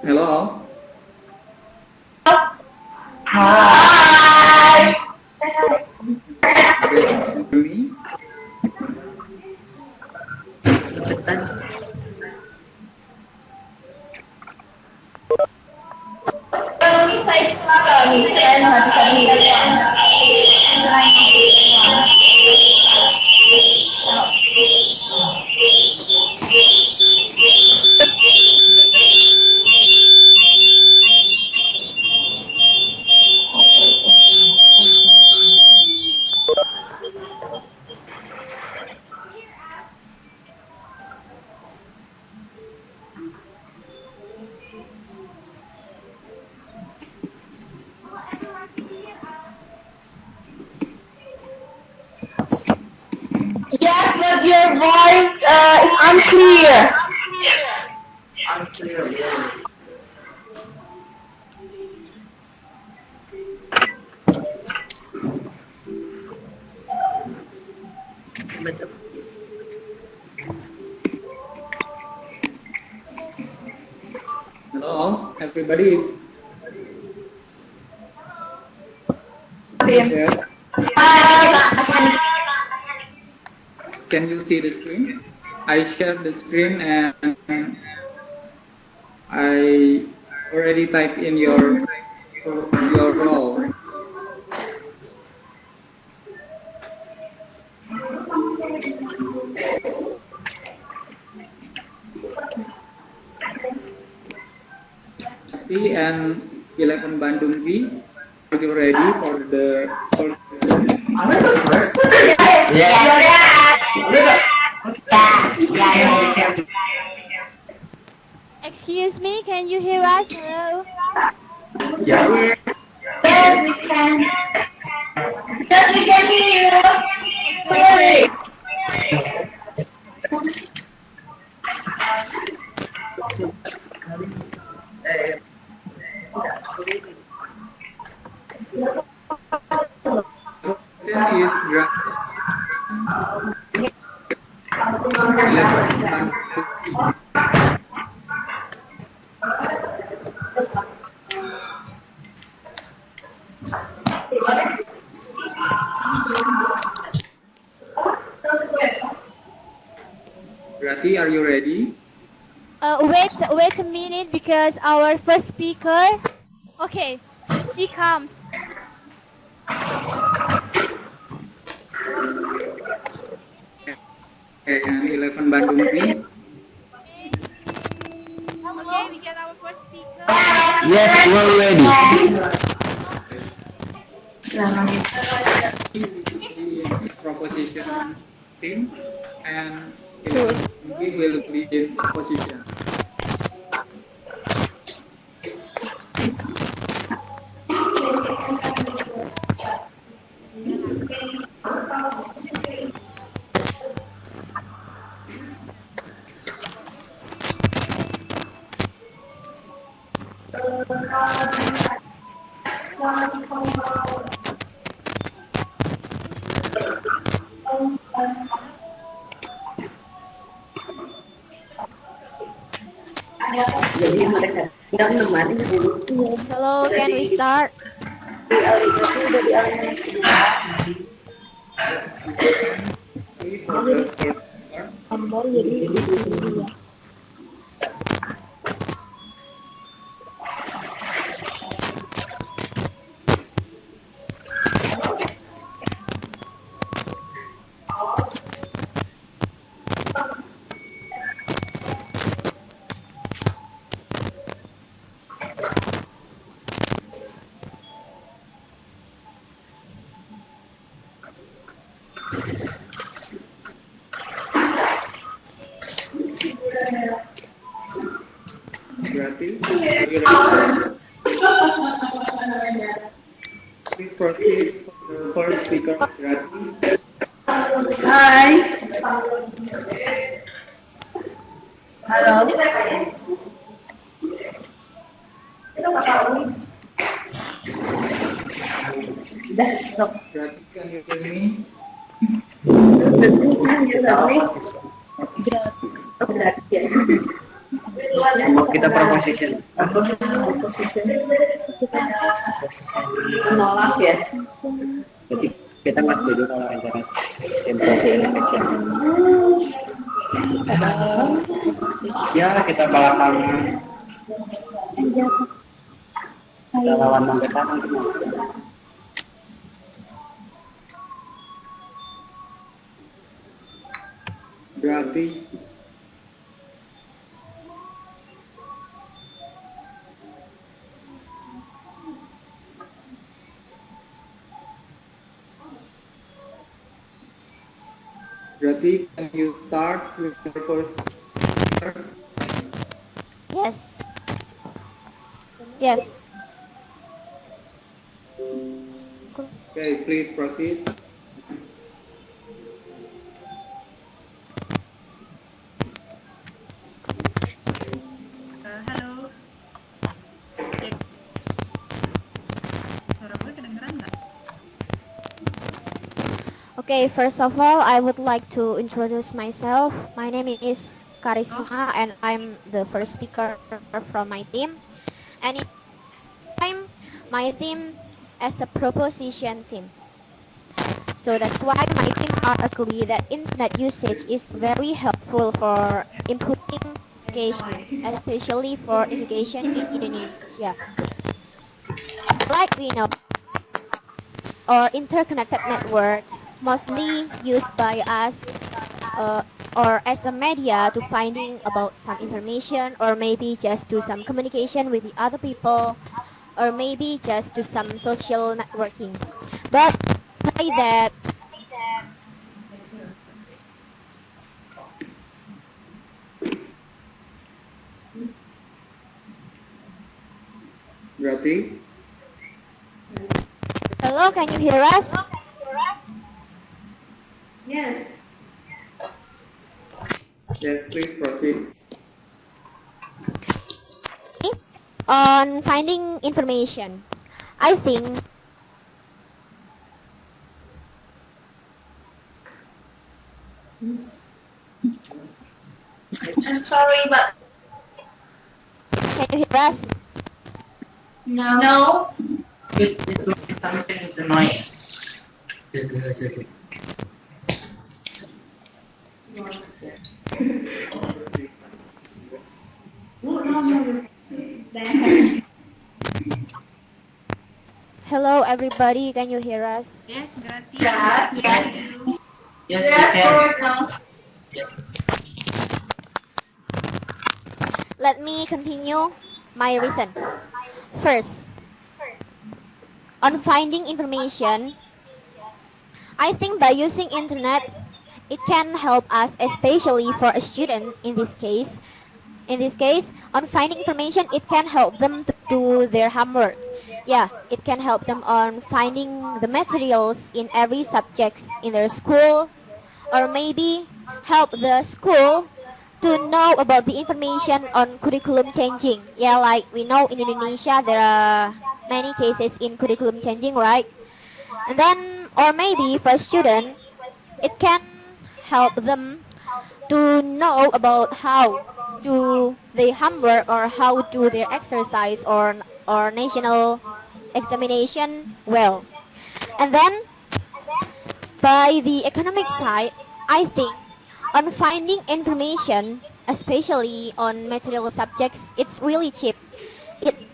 Hello. Hi. Me? Bisa itu apa? Bisa Yes, but your voice is unclear. Unclear. Hello, everybody. Yes. Can you see the screen? I shared the screen and I already typed in your role. And 11 Bandung V, are you ready for the first question? Excuse me, can you hear us? Hello? Yeah. Yes, we can. Yes, we can hear you. Sorry. Question is Grati, are you ready? Wait a minute because our first speaker. Okay, she comes. Okay, and 11 Bandung V. Okay, we get our first speaker. Yes, we're ready. Proposition team and 11 V will lead opposition. Hello, can we start? Grati, are you ready? Please proceed for the first speaker, Grati. Hi. Halo. Grati, can you hear me? Gratis. Mau kita proposition. Menolak ya. Jadi kita nggak setuju kalau rencana improving action. Ya kita balapan. Kita lawan Manggeta nanti mas. Berarti can you start with your first? Yes. Yes. Okay, please proceed. Halo. Cek. Suara gue kedengeran nggak? Okay, first of all, I would like to introduce myself. My name is Karisma, and I'm the first speaker from my team. And I'm my team as a proposition team. So that's why my team are agree that internet usage is very helpful for improving education, especially for education in Indonesia. Like we know, our interconnected network mostly used by us or as a media to finding about some information, or maybe just do some communication with the other people, or maybe just do some social networking. But by that, Berarti hello, can you hear us? Yes. yes, please proceed. On finding information, I think I'm sorry, but can you hear us? no. It's something is annoying. Hello, everybody, can you hear us? Yes, gratis. Yes, yes. Yes, Yes, we can. for now. Yes. Let me continue my reason. First, on finding information, I think by using internet, it can help us, especially for a student in this case. In this case, on finding information, it can help them to do their homework. Yeah, it can help them on finding the materials in every subjects in their school, or maybe help the school to know about the information on curriculum changing. Yeah, like we know in Indonesia there are many cases in curriculum changing, right? And then, or maybe for a student, it can help them to know about how do their homework or how do their exercise or national examination well. And then by the economic side, I think on finding information, especially on material subjects, it's really cheap.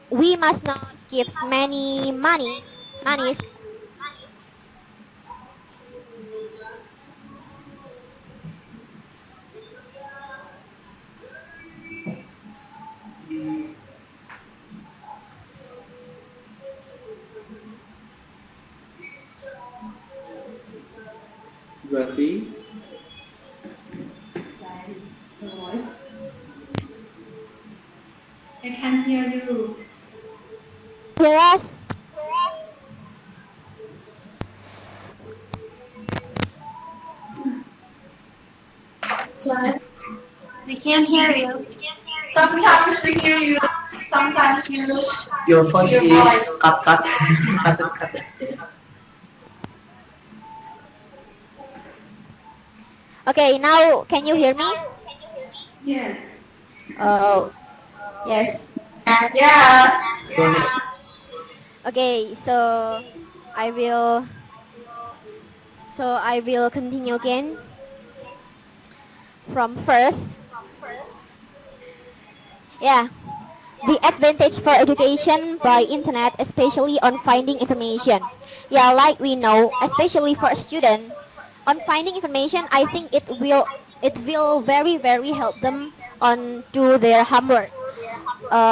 We must not give many money. Berarti I can't hear you. Hear us? We can't hear you. Sometimes we hear you. Sometimes you lose. Your voice Your is voice. cut. Okay, now can you hear me? Yes. Oh, yes. And yeah. Go ahead. Okay, so I will continue again from first. Yeah. The advantage for education by internet, especially on finding information. Yeah, like we know, especially for a student, on finding information, I think it will very help them on do their homework,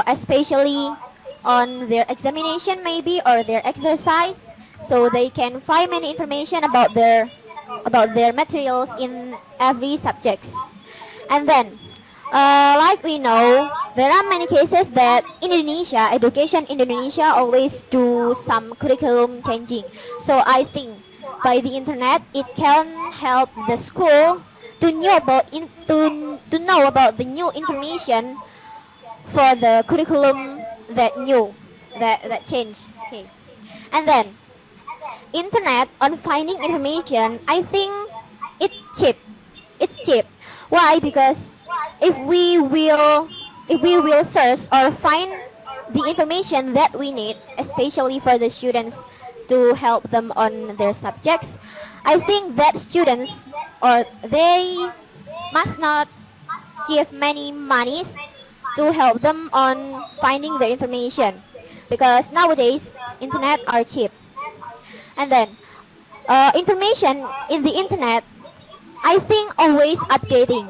especially on their examination maybe or their exercise, so they can find many information about their materials in every subjects. And then, like we know, there are many cases that Indonesia, education in Indonesia always do some curriculum changing. So I think by the internet, it can help the school to know about the new information for the curriculum that changed. Okay, and then internet on finding information, I think it's cheap. It's cheap. Why? Because if we will search or find the information that we need, especially for the students to help them on their subjects, I think that students or they must not give many monies to help them on finding the information, because nowadays internet are cheap. And then information in the internet, I think always updating.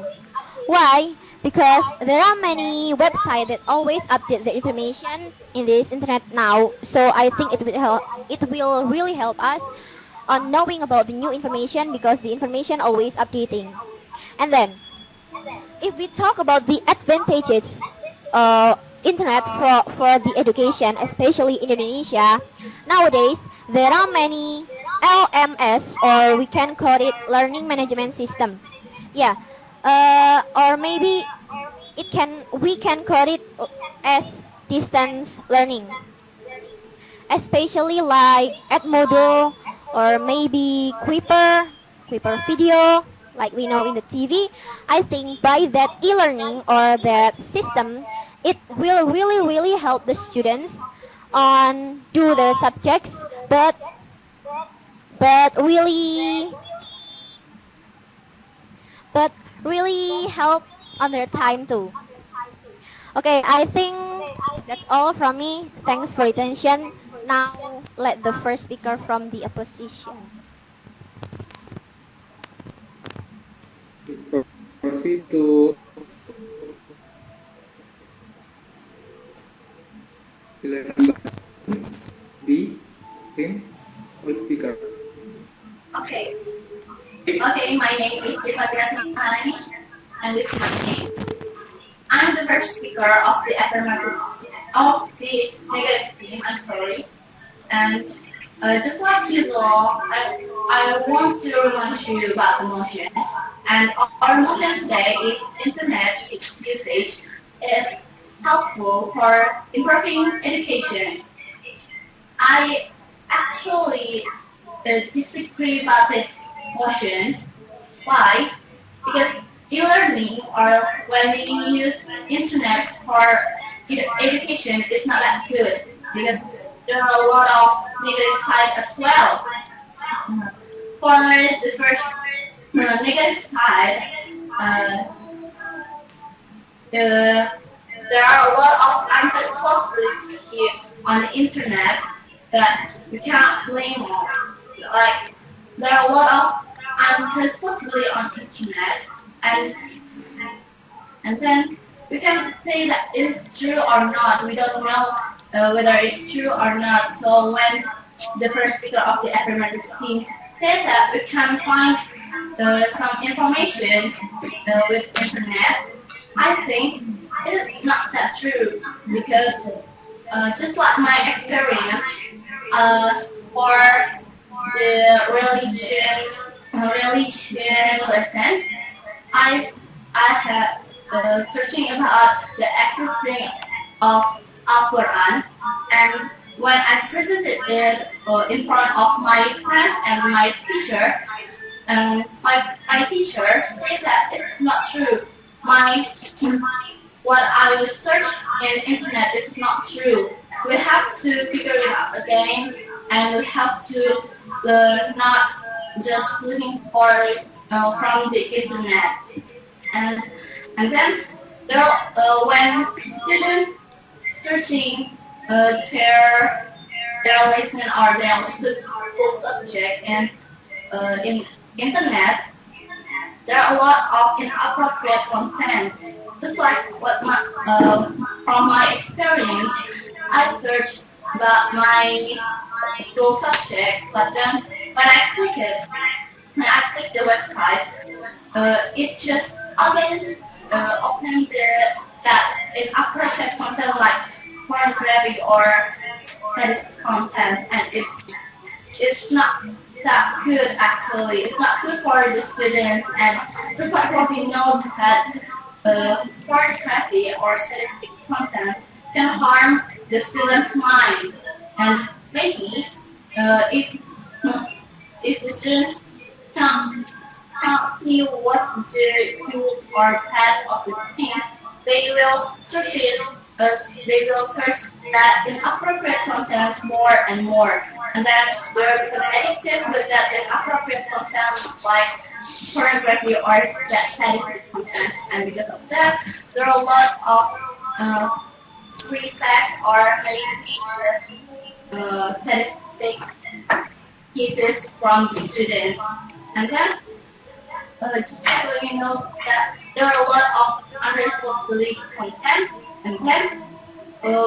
Why? Because there are many websites that always update the information in this internet now. So I think it will really help us on knowing about the new information, because the information always updating. And then if we talk about the advantages internet for the education, especially in Indonesia, nowadays there are many LMS, or we can call it learning management system. Yeah, or maybe we can call it as distance learning, especially like Edmodo or maybe Kuiper Video, like we know in the TV. I think by that e-learning or that system, it will really help the students on do their subjects, but really help on their time too. Okay, I think that's all from me. Thanks for attention. Now let the first speaker from the opposition. Proceed to the first speaker. Okay. Okay, my name is Devatia Maharani, and this is my name. I'm the first speaker of the affirmative, of the negative team, I'm sorry. And just like usual, I want to remind you about the motion. And our motion today is internet usage is helpful for improving education. I actually disagree about this motion. Why? Because e-learning, or when we use internet for education, is not that good, because there are a lot of negative sides as well. For the first negative side, there are a lot of unresponsibility on the internet that we cannot blame on. Like, there are a lot of unresponsibility on the internet, and then we can say that it is true or not. We don't know whether it's true or not. So when the first speaker of the affirmative team said that we can find some information with internet, I think it is not that true, because just like my experience for the religion lesson, I have searching about the existing of Al-Quran, and when I presented it in front of my friends and my teacher, my teacher said that it's not true. My what I research in internet is not true. We have to figure it out again, and we have to not just looking for from the internet. And then when students searching their lesson or their school subject and in internet, there are a lot of inappropriate content. Just like from my experience, I searched about my school subject, but then when I click the website, it just opened that inappropriate content like pornography or sadistic content, and it's not that good actually. It's not good for the students, and just like what we know that pornography or sadistic content can harm the student's mind, and maybe if the students can't see what's the good or bad of the thing, they will search it. They will search that inappropriate content more and more, and then they're become addicted with that inappropriate content like pornography or that sadistic content. And because of that, there are a lot of free sex or maybe sadistic cases from the students. And then just to let you know that there are a lot of unresponsibility content, and then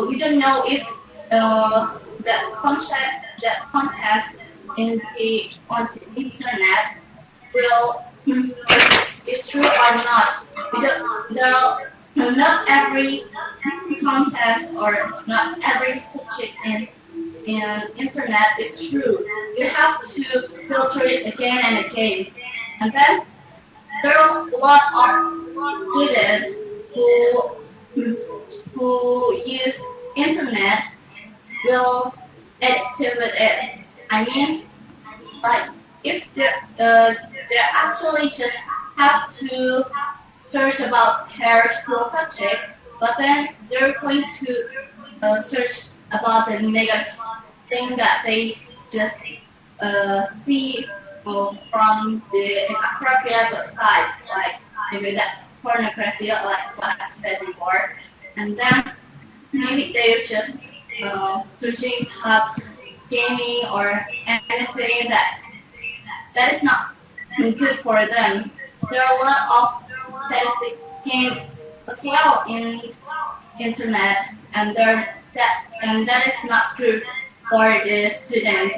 we don't know if that content on the internet is true or not. Not every content or not every subject in internet is true. You have to filter it again and again. And then there are a lot of students who use internet will addicted with it. I mean, like if they actually just have to search about their school subject, but then they're going to search about the negative thing that they just see from the inappropriate website, like maybe that pornography, like what I said before, and then maybe they're just searching up gaming or anything that is not good for them. There are a lot of sadistic games as well in internet, and that is not good for the students,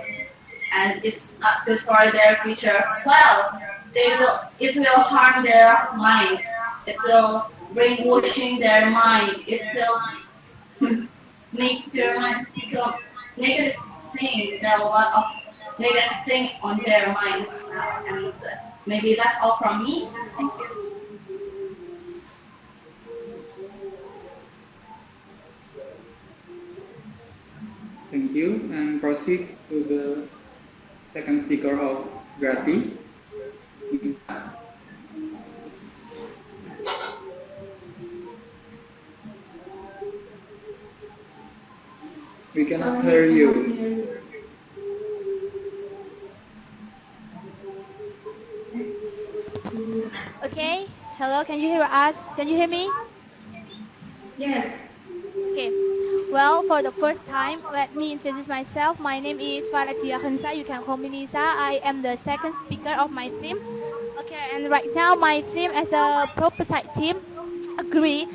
and it's not good for their future as well. It will harm their mind. It will brainwashing their mind. It will make their minds become negative things. There are a lot of negative things on their minds now, and maybe that's all from me. Thank you. Thank you, and proceed to the second speaker of Grati. We cannot hear you. Okay, hello, can you hear us? Can you hear me? Yes. Okay, well, for the first time, let me introduce myself. My name is Faradia Hansa. You can call me Nisa. I am the second speaker of my team. Okay, and right now my team as a proposite team agree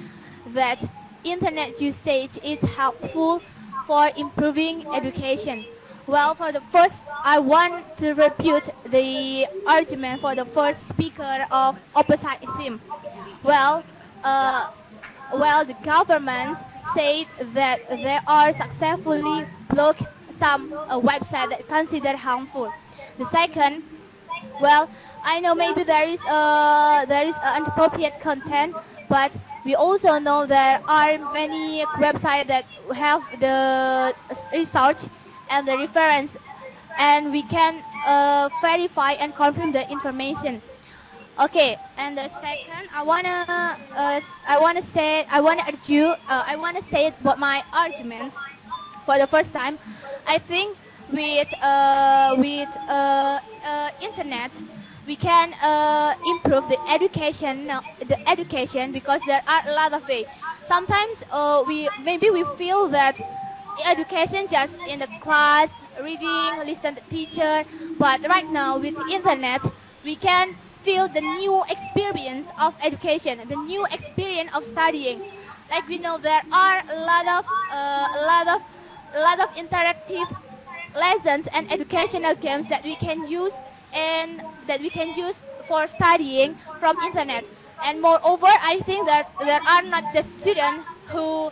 that internet usage is helpful for improving education. Well, for the first, I want to refute the argument for the first speaker of opposite team. Well, the government said that they are successfully blocked some website that considered harmful. The second, well, I know maybe there is inappropriate content, but we also know there are many websites that have the research and the reference, and we can verify and confirm the information. Okay, and the second, I wanna say what my arguments for the first time. I think with internet, we can improve the education because there are a lot of ways. Sometimes we feel that education just in the class, reading, listen to teacher, but right now with internet, we can feel the new experience of education, the new experience of studying. Like we know there are a lot of interactive lessons and educational games that we can use and that we can use for studying from internet. And moreover, I think that there are not just students who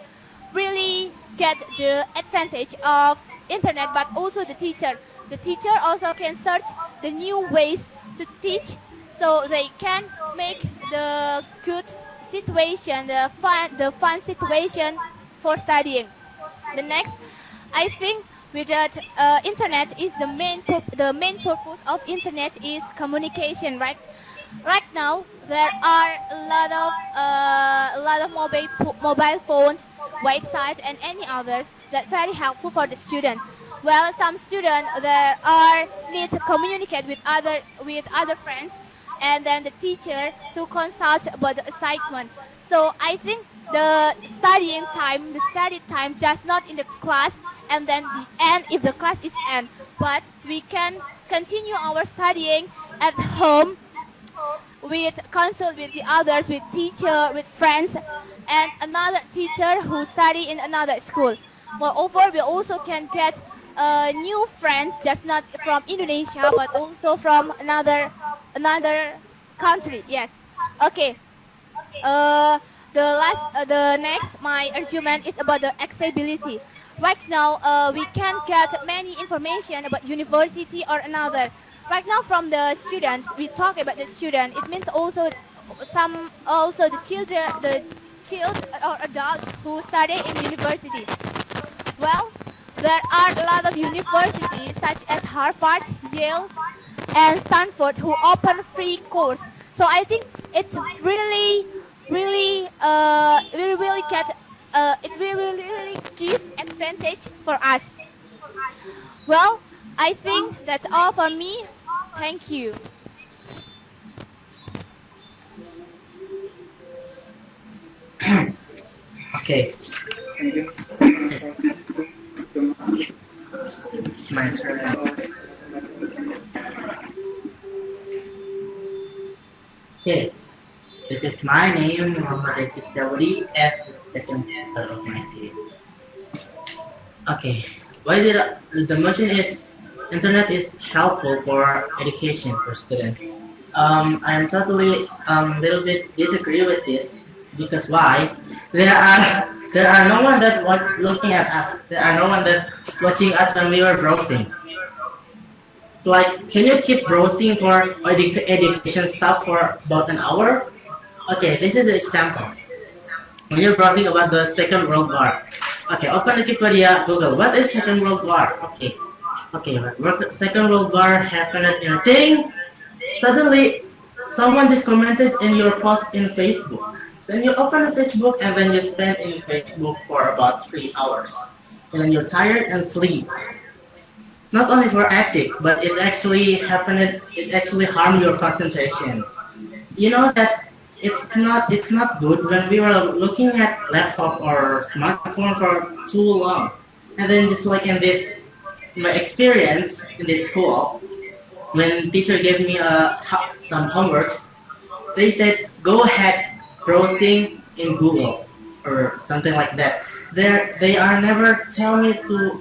really get the advantage of internet, but also the teacher. The teacher also can search the new ways to teach, so they can make the good situation, the fun situation for studying. The next, I think with that internet is the main purpose of internet is communication, right? Right now there are a lot of mobile phones, websites, and any others that very helpful for the student. Well, some students there are need to communicate with other friends, and then the teacher to consult about the assignment. So I think the study time just not in the class, and then the end if the class is end, but we can continue our studying at home with consult with the others, with teacher, with friends, and another teacher who study in another school. Moreover, we also can get new friends, just not from Indonesia, but also from another country. Yes. Okay. Uh, the next, my argument is about the accessibility. Right now, we can get many information about university or another. Right now, from the students, we talk about the student. It means also the child or adults who study in university. Well, there are a lot of universities such as Harvard, Yale, and Stanford who open free course. So I think it's really get it will really give advantage for us. Well, I think that's all for me. Thank you. Okay, Thank you. it's my turn. Okay, this is my name, Muhammad Rekis Dawudi, as the second member of my team. Okay, the motion is internet is helpful for education for students. I am totally little bit disagree with this because why? There are no one that looking at us. There are no one that watching us when we were browsing. Like, can you keep browsing for education stuff for about an hour? Okay, this is the example. When you're browsing about the Second World War, okay, open Wikipedia, Google. What is Second World War? Okay, Second World War happened in a thing. Suddenly, someone just commented in your post in Facebook. Then you open the Facebook and then you spend in Facebook for about 3 hours. And then you're tired and sleep. Not only for acting, but it actually harmed your concentration. You know that it's not good when we were looking at laptop or smartphone for too long. And then just like in this, my experience in this school, when teacher gave me some homeworks, they said go ahead browsing in Google or something like that. They are never tell me to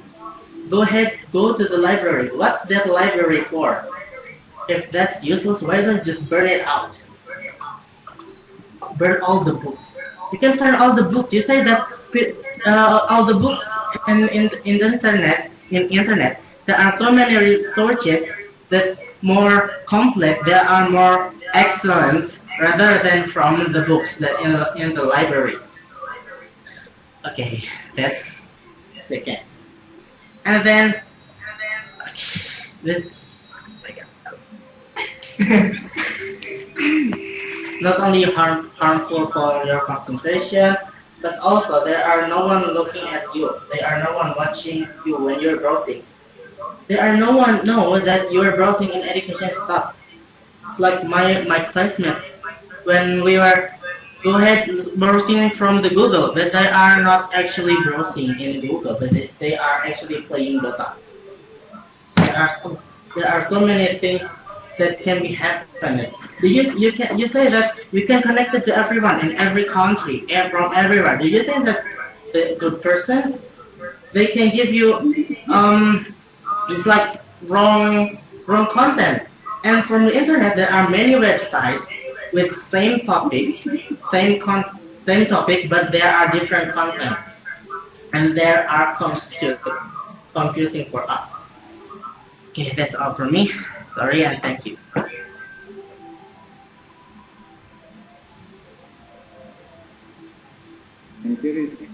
go ahead, go to the library. What's that library for? If that's useless, why don't you just burn it out? Burn all the books. You can find all the books. You say that all the books in the internet, there are so many resources that more complex. There are more excellent rather than from the books that in the library. Okay, that's second. And then this not only harmful for your concentration, but also there are no one looking at you. There are no one watching you when you're browsing. There are no one know that you're browsing in education stuff. It's like my classmates when we were go ahead browsing from the Google, but they are not actually browsing in Google, but they are actually playing Dota. There are there are so many things that can be happening. You say that you can connect it to everyone in every country and from everywhere. Do you think that the good persons they can give you it's like wrong content? And from the internet there are many websites with same topic, same topic, but there are different content, and there are confusing for us. Okay, that's all from me. Sorry and thank you. Thank you, Rizky.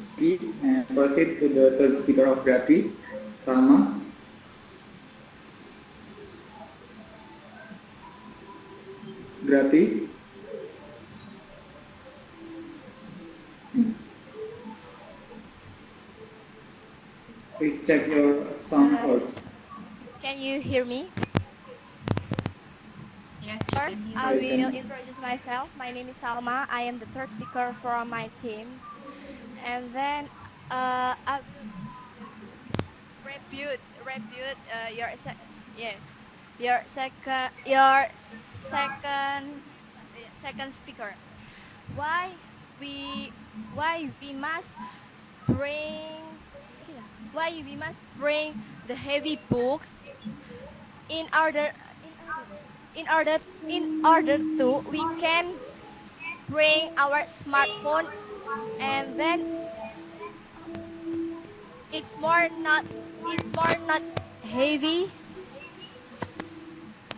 And proceed to the third speaker of Grati, Salma. Grati. Please check your sound first. Can you hear me? Yes, you First, can I hear. will introduce myself. My name is Salma. I am the third speaker from my team. And then I will repeat yes, your second speaker. Why we why we must bring the heavy books in order to we can bring our smartphone, and then it's more not heavy.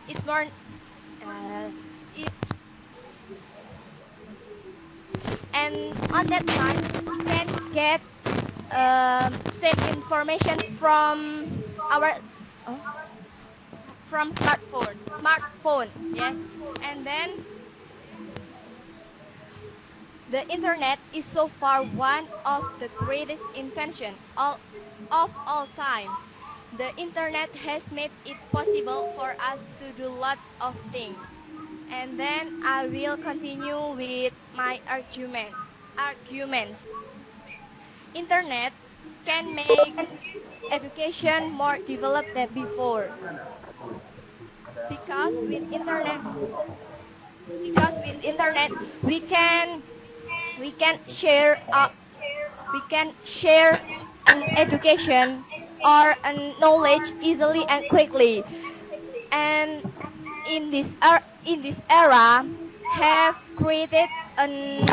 It's more it and on that time we can get same information from our from smartphone, yes. And then the internet is so far one of the greatest invention of all time. The internet has made it possible for us to do lots of things. And then I will continue with my arguments. Internet can make education more developed than before, because with internet we can share an education or a knowledge easily and quickly. And in this era have created an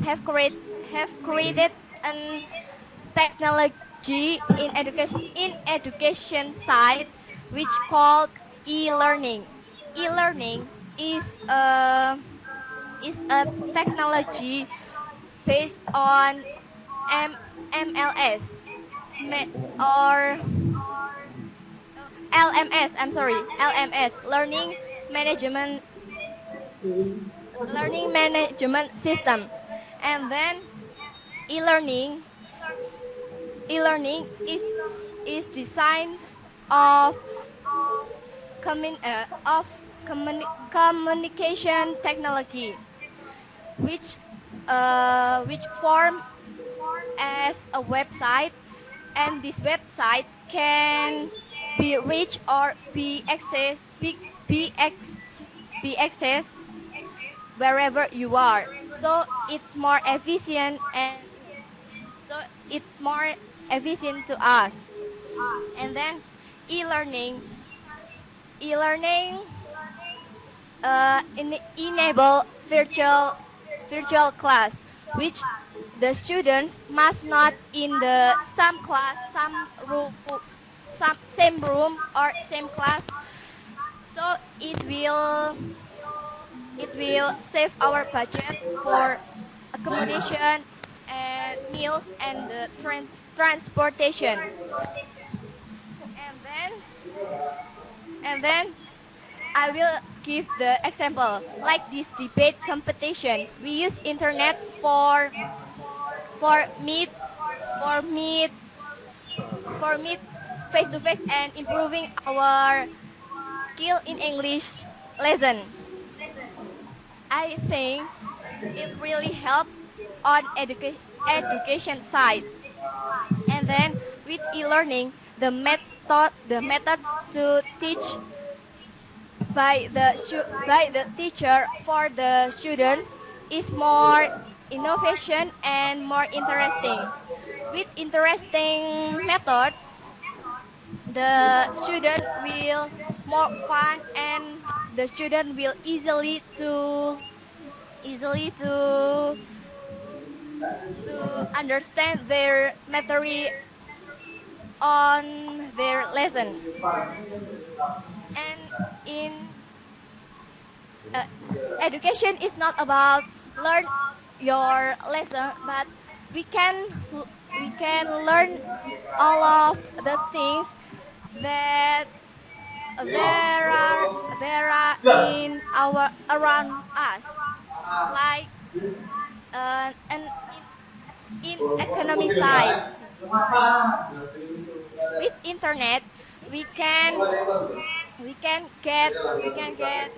have created an technology in education side, which called e-learning. E-learning is a technology based on MLS or LMS. I'm sorry, LMS, learning management system. And then e-learning is design of communication technology, which form as a website, and this website can be reached or be accessed wherever you are. So it's more efficient, and to us. And then e-learning enable virtual class, which the students must not in the same room or same class. So it will save our budget for accommodation and meals and the transportation. And then I will give the example. Like this debate competition, we use internet for meet for meet for meet face to face and improving our skill in English lesson. I think it really helped on education side. And then with e-learning, the methods to teach by the teacher for the students is more innovation and more interesting. With interesting method, the student will more fun and the student will easily to understand their material on their lesson. And in education is not about learn your lesson, but we can learn all of the things that there are in our around us, like and in economy side. With internet, we can we can get we can get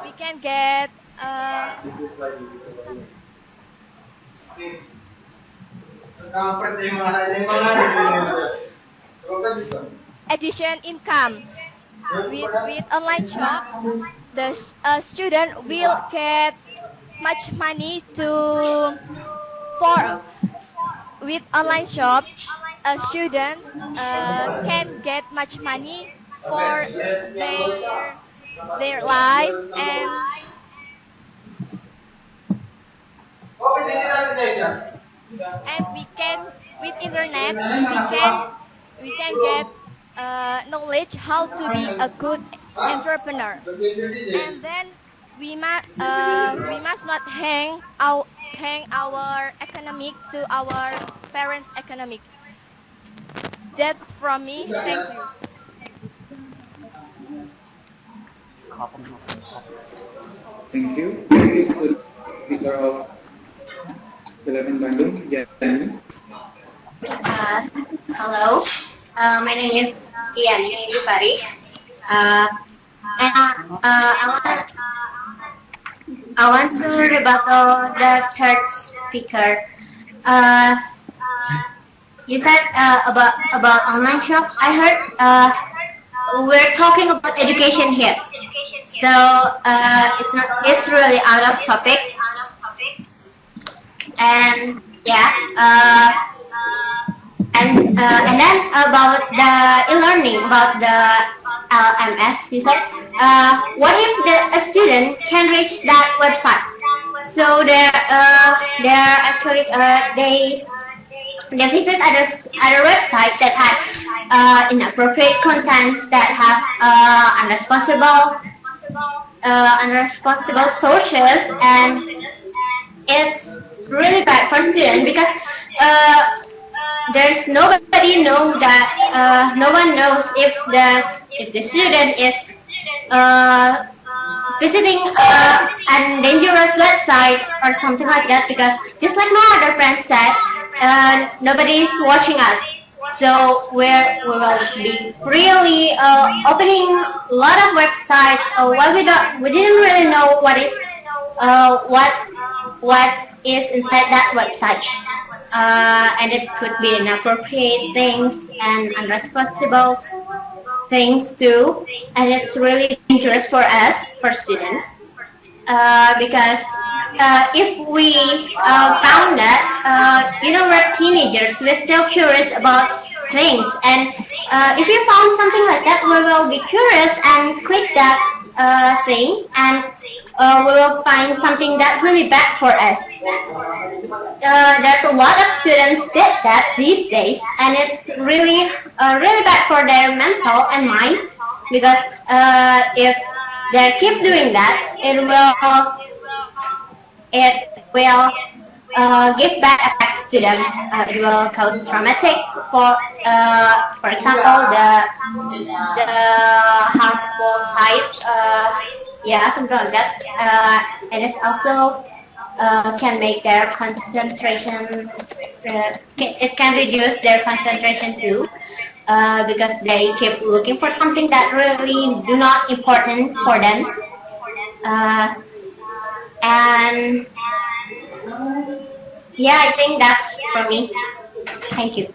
we can get addition income. With online shop, the student will get much money to for with online shop. Students can get much money for their life, and we can with internet we can get knowledge how to be a good entrepreneur. And then we must not hang our economic to our parents' economic. That's from me. Thank you. Thank you. Thank you to the speaker of 11 Bandung, Jani. Hello, my name is Yani Bupari. And I want to rebuttal the third speaker. You said about online shop. I heard we're talking about education here, so it's really out of topic. And yeah, and then about the e-learning, about the LMS, you said, what if a student can reach that website? So they're actually they visit other website that have inappropriate contents, that have unresponsible sources, and it's really bad for students because there's nobody know that no one knows if the student is visiting a dangerous website or something like that, because just like my other friend said, nobody's watching us. So we will be really opening a lot of websites while we didn't really know what is inside that website, and it could be inappropriate things and unresponsible things too, and it's really dangerous for us, for students, because if we found that, we're teenagers, we're still curious about things, and if we found something like that, we will be curious and click that thing, and we will find something that really bad for us. There's a lot of students did that these days, and it's really really bad for their mental and mind, because if they keep doing that, it will give bad effects to them. It will cause traumatic for example, the harmful side, yeah, something like that. And it also can make their concentration. It can reduce their concentration too, because they keep looking for something that really do not important for them. And yeah, I think that's for me. Thank you.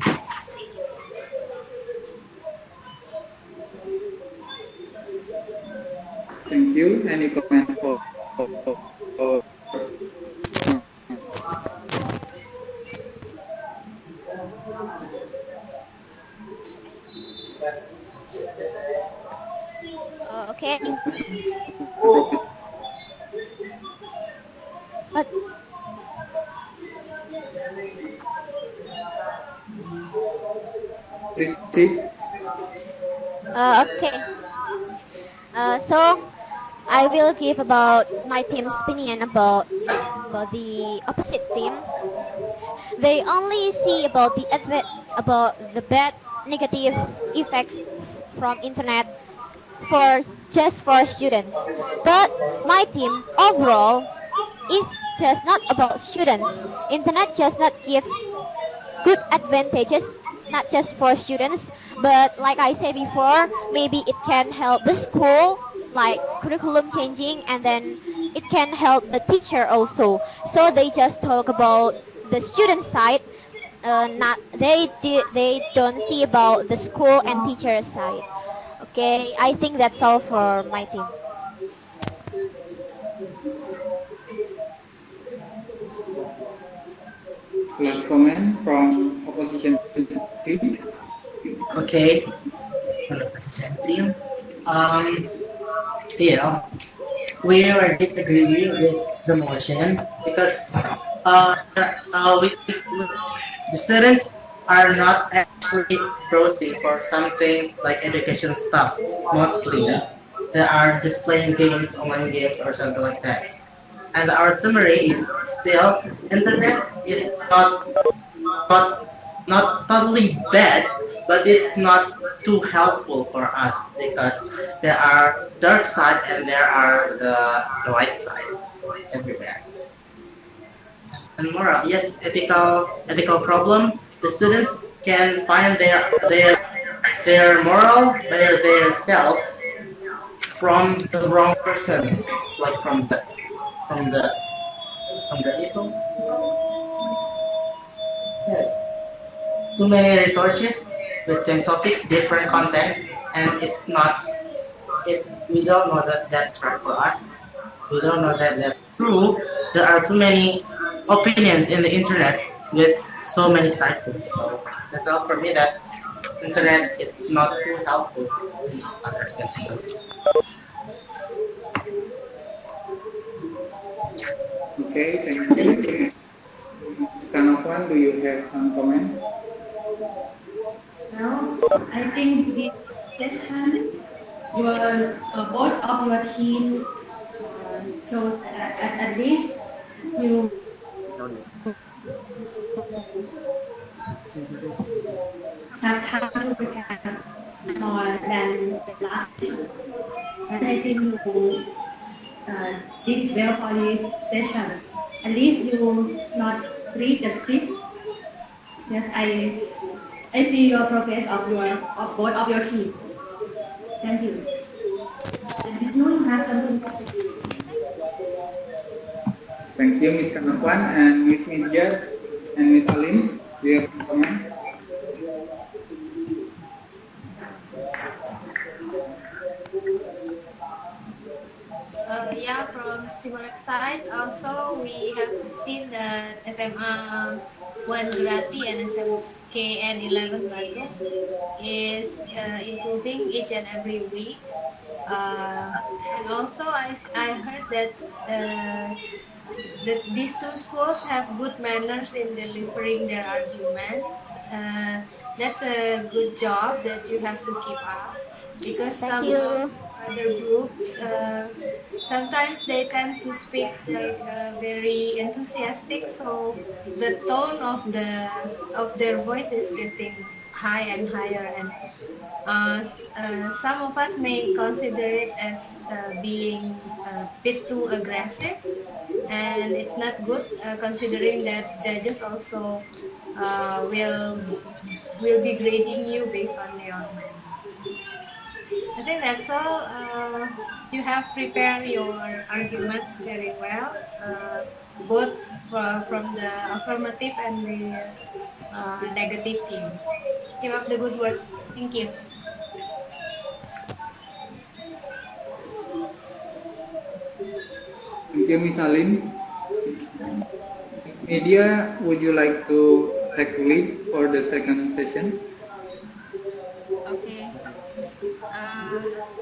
Thank you. Any comment for Okay. But Proceed. okay. So I will give about my team's opinion about the opposite team. They only see about about the bad negative effects from internet for just for students. But my team overall is just not about students. Internet just not gives good advantages not just for students, but like I said before, maybe it can help the school like curriculum changing, and then it can help the teacher also. So they just talk about the student side, not they don't see about the school and teacher side. Okay, I think that's all for my team. Last comment from opposition team. Okay, for the opposition team. Still, we are disagree with the motion because the students are not actually browsing for something like education stuff. Mostly, they are just playing games, online games, or something like that. And our summary is still internet is not not totally bad, but it's not too helpful for us because there are dark side and there are the light side everywhere. And moral, yes, ethical problem. The students can find their moral, their self from the wrong person, like from the from the evil. Yes. Too many resources with same topic, different content, and we don't know that that's right for us. We don't know that that's true. There are too many opinions in the internet with so many cycles. So that's all for me that internet is not too helpful in understanding. Okay, thank you. Kanokwan, do you have some comment? Well, I think this session, both of your team shows that at least you have time to prepare more than the last two. And I think you did well for this session. At least you not read the script. Yes, I see your progress of both of your team. Thank you. And Vishnu, you have something to say? Thank you, Ms. Kanokwan and Ms. Nidja and Ms. Alim. Do you have some comment? Yeah, from Simonet side, also we have seen that SMA 1 Grati and SMKN 11 Batu is improving each and every week. And also I heard that these two schools have good manners in delivering their arguments. That's a good job that you have to keep up because Thank you. other groups, sometimes they tend to speak like very enthusiastic, so the tone of their voice is getting high and higher, and some of us may consider it as being a bit too aggressive, and it's not good considering that judges also will be grading you based on your math. I think that's all. You have prepared your arguments very well, both from the affirmative and the negative team. Keep up the good work. Thank you. Thank you, Miss Alim. Media, would you like to take lead for the second session? Okay.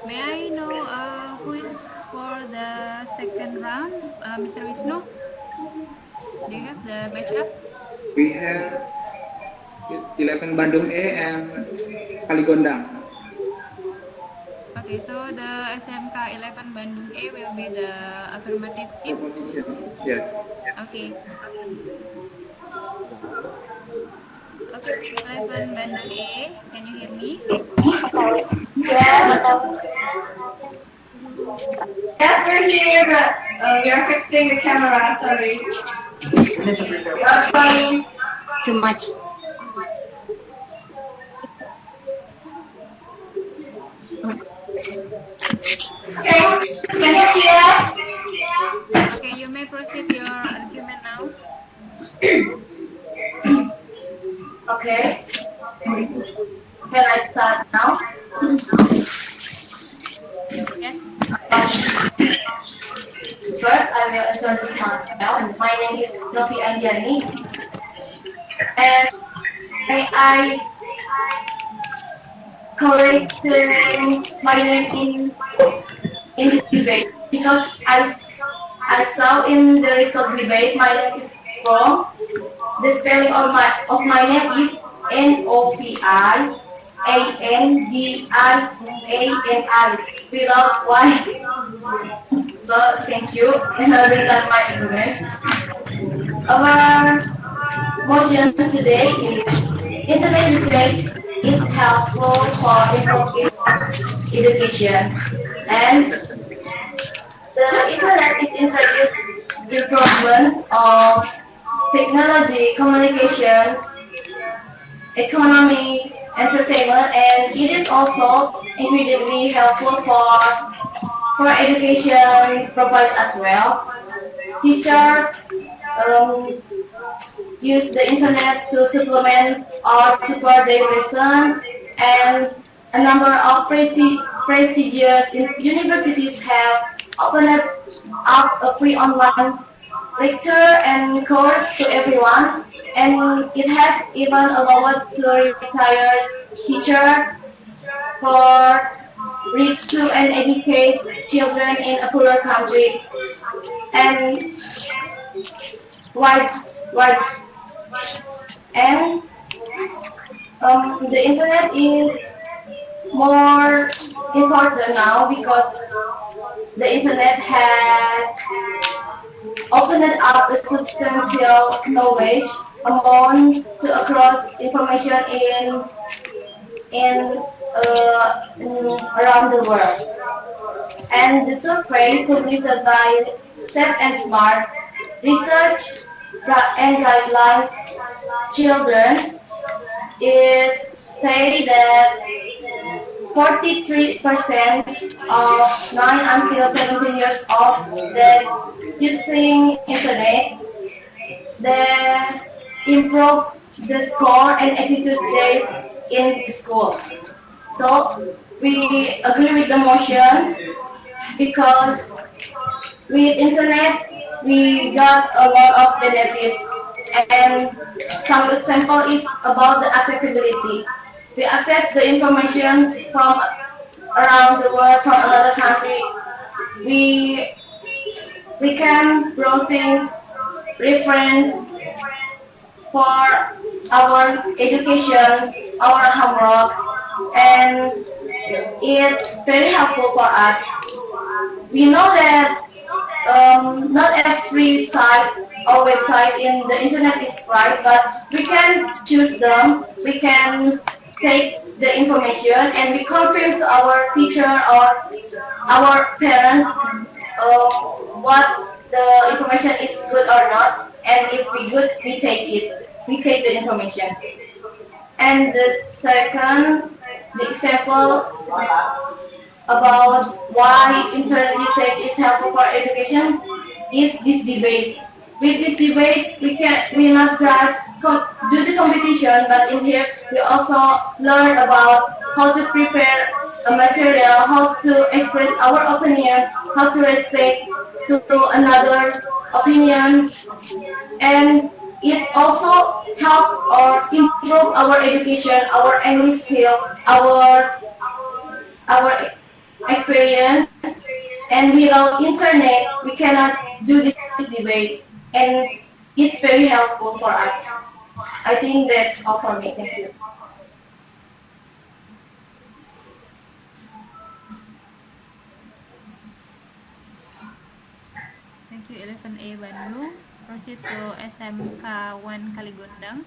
May I know who is for the second round? Mr. Wisnu? Do you have the backup? We have 11 Bandung A and Kaligondang. Okay, so the SMK 11 Bandung A will be the affirmative team? Opposition, yes. Okay. Okay, 11 Bandung A, can you hear me? Yes. Yes, we're here, but we are fixing the camera. Sorry. We are trying Too much. Okay. Can you hear us? Okay, you may proceed your argument now. Okay. Can I start now? Yes. First, I will introduce myself. My name is Novi Anjani, and I correct my name in this debate because I saw in the result debate my name is wrong. The spelling of my name is Noviandini without Y. So thank you, and I will start my argument. Our motion today is internet usage is helpful for improving education, and the internet is introduced improvements of technology, communication, economy, entertainment, and it is also incredibly helpful for education provided as well. Teachers use the internet to supplement or support their lesson, and a number of prestigious universities have opened up a free online lecture and course to everyone, and it has even allowed to retired teachers for reach to and educate children in a poorer country. And wide and the internet is more important now because the internet has opened up a substantial knowledge amount to across information in around the world. And the survey published by Safe and Smart Research and Guidelines Children is stated that 43% of 9 until 17 years old that using internet that improve the score and attitude days in school. So we agree with the motion because with internet we got a lot of benefits, and some example is about the accessibility. We access the information from around the world, from another country. We can browsing reference for our education, our homework, and it's very helpful for us. We know that not every site or website in the internet is right, but we can choose them. We can take the information and we confirm to our teacher or our parents what the information is good or not. And if we good, we take it. We take the information. And the second, the example about why internet usage is helpful for education is this debate. With this debate, we not just do the competition, but in here we also learn about how to prepare a material, how to express our opinion, how to respect to another opinion, and it also help or improve our education, our English skill, our experience, and without internet we cannot do this debate, and it's very helpful for us. I think that's all for me. Thank you. Thank you 11A Bandung. Proceed to SMK 1 Kaligondang.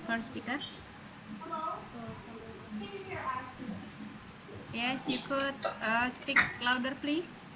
First speaker. Yes, you could speak louder, please.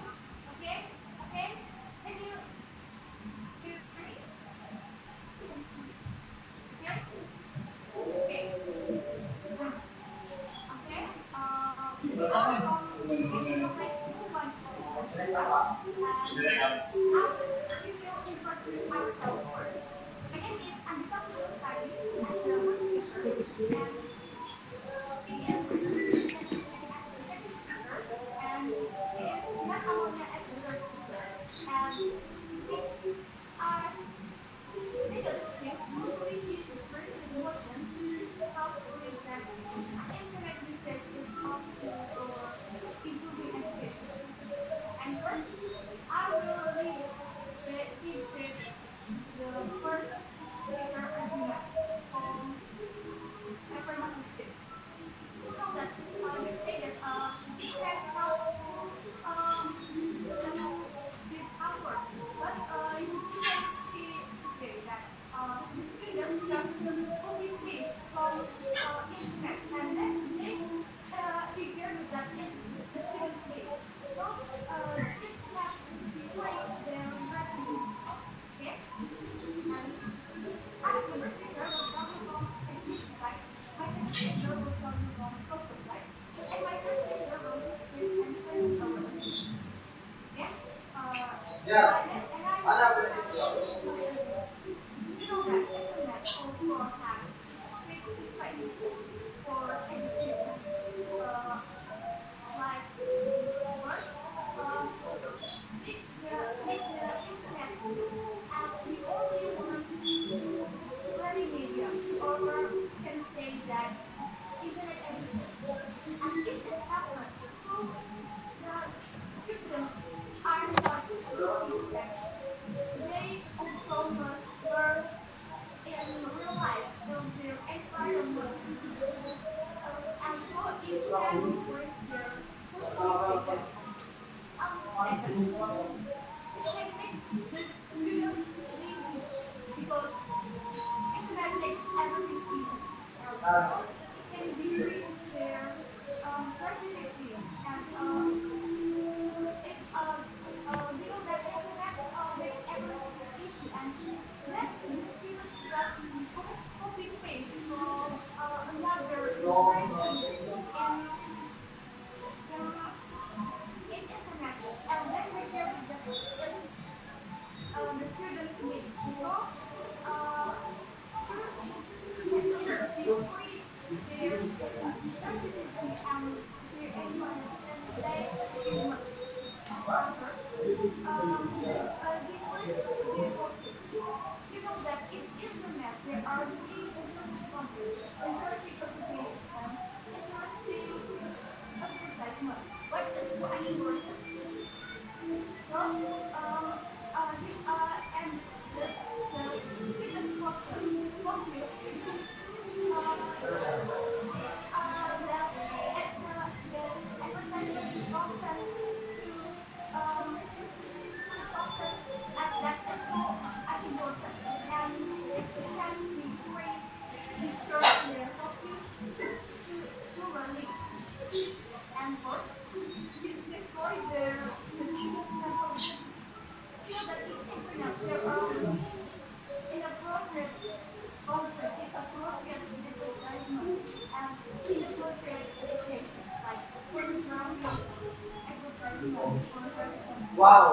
Thank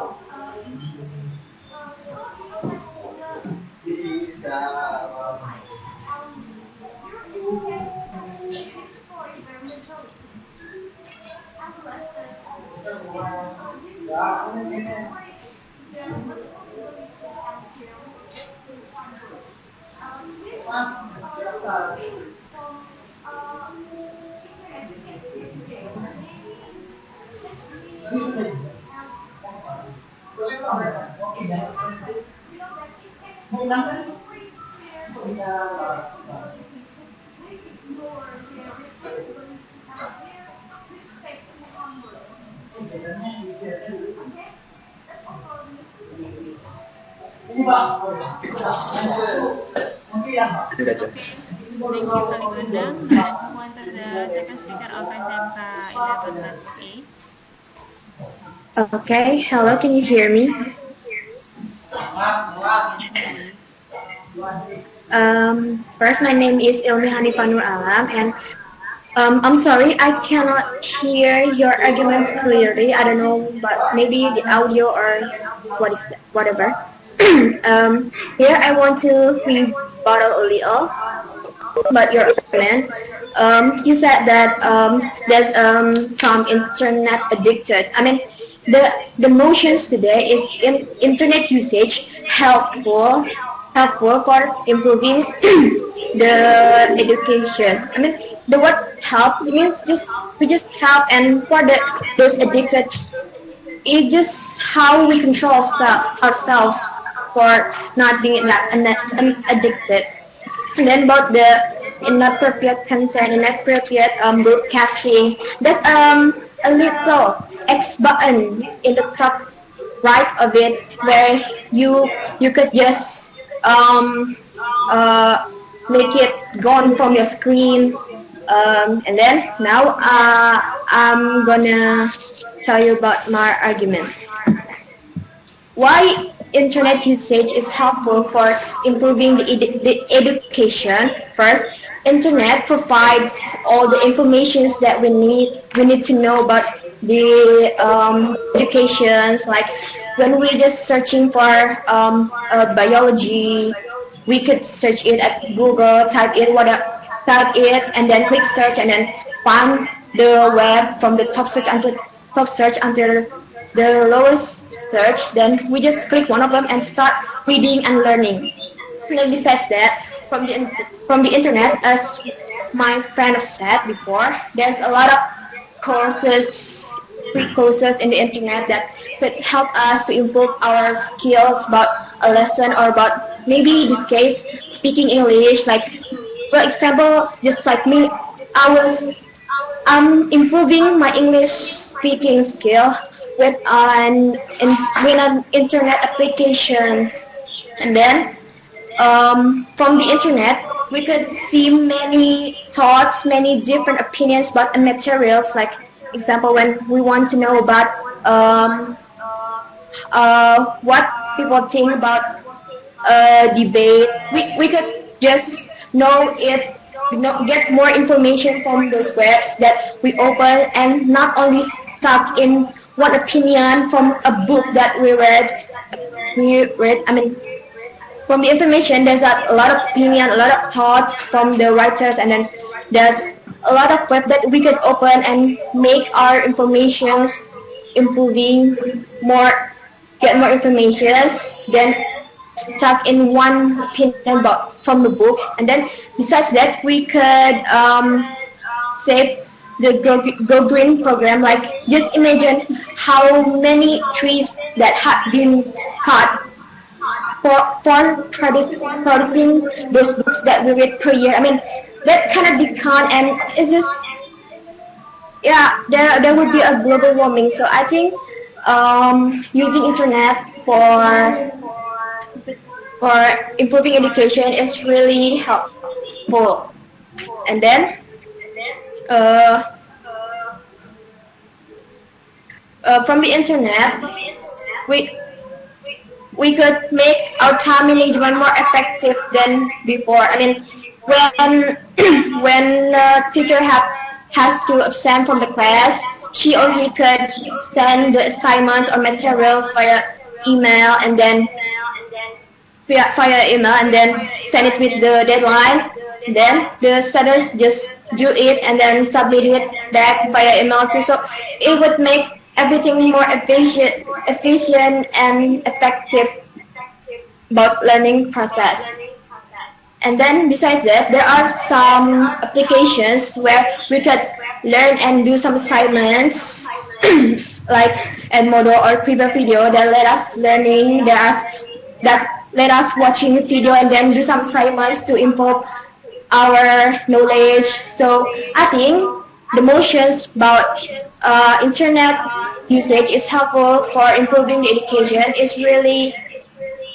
you, Kali Gondang. Let's move on to the second speaker of SMK 11A. Okay, hello, can you hear me? First, my name is Ilmi Hanifanur Alam, and I'm sorry, I cannot hear your arguments clearly. I don't know, but maybe the audio or whatever. Here I want to rebuttal a little about your argument. You said that there's some internet addicted. I mean, the motions today is internet usage helpful for improving the education. I mean, the word help means we just help, and for those addicted, it's just how we control ourselves for not being addicted. And then about the inappropriate content, inappropriate broadcasting, there's a little X button in the top right of it where you could just make it gone from your screen. And then now I'm gonna tell you about my argument. Why internet usage is helpful for improving the education? First, internet provides all the informations that we need to know about the educations. Like when we're just searching for biology, we could search it at Google, type it, and then click search, and then find the web from the top search until the lowest search. Then we just click one of them and start reading and learning. And then besides that, from the internet, as my friend said before, there's a lot of free courses in the internet that could help us to improve our skills about a lesson, or about maybe this case speaking English. Like for example, just like me, I'm improving my English speaking skill with an internet application. And then from the internet, we could see many thoughts, many different opinions about materials. Like example, when we want to know about what people think about debate, we could just get more information from those webs that we open, and not only stuck in one opinion from a book that we read. I mean, from the information, there's a lot of opinion, a lot of thoughts from the writers, and then there's a lot of web that we could open and make our information improving more, get more information than stuck in one opinion from the book. And then besides that, we could save the Go Green program. Like just imagine how many trees that have been cut for producing those books that we read per year. I mean, that cannot be count, and it's just, yeah, there would be a global warming. So I think using internet for improving education is really helpful. And then from the internet, we could make our time management more effective than before. I mean, when teacher has to absent from the class, she or he could send the assignments or materials via email and then via email and then send it with the deadline. Then the students just do it and then submit it back via email too. So it would make everything more efficient and effective about learning process. And then besides that, there are some applications where we could learn and do some assignments like Edmodo or Quiver Video that let us learning, that let us watching video and then do some assignments to improve our knowledge. So I think the motions about internet usage is helpful for improving the education.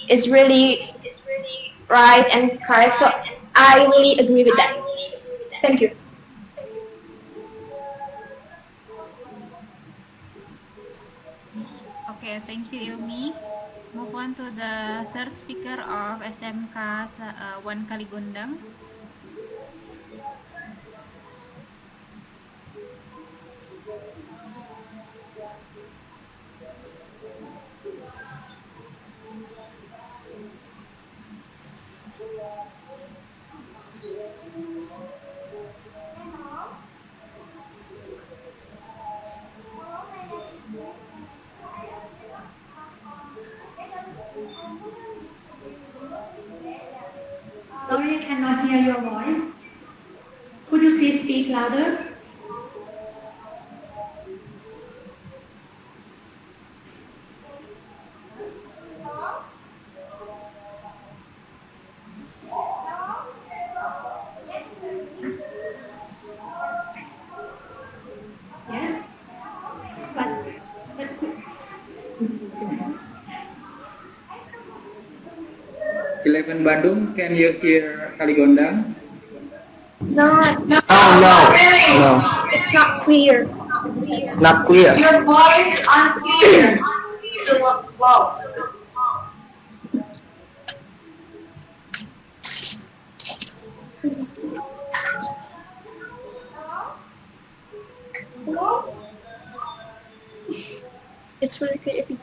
Is really right and correct. So I really agree with that. Thank you. Okay, thank you, Ilmi. Move on to the third speaker of SMK 1 Kaligondang. Sorry, I cannot hear your voice. Could you please speak louder? Yes. But 11 Bandung, can you hear Kaligondang? No, No. it's not clear. It's not clear. Your voice is unclear. Too low. It's really clear if you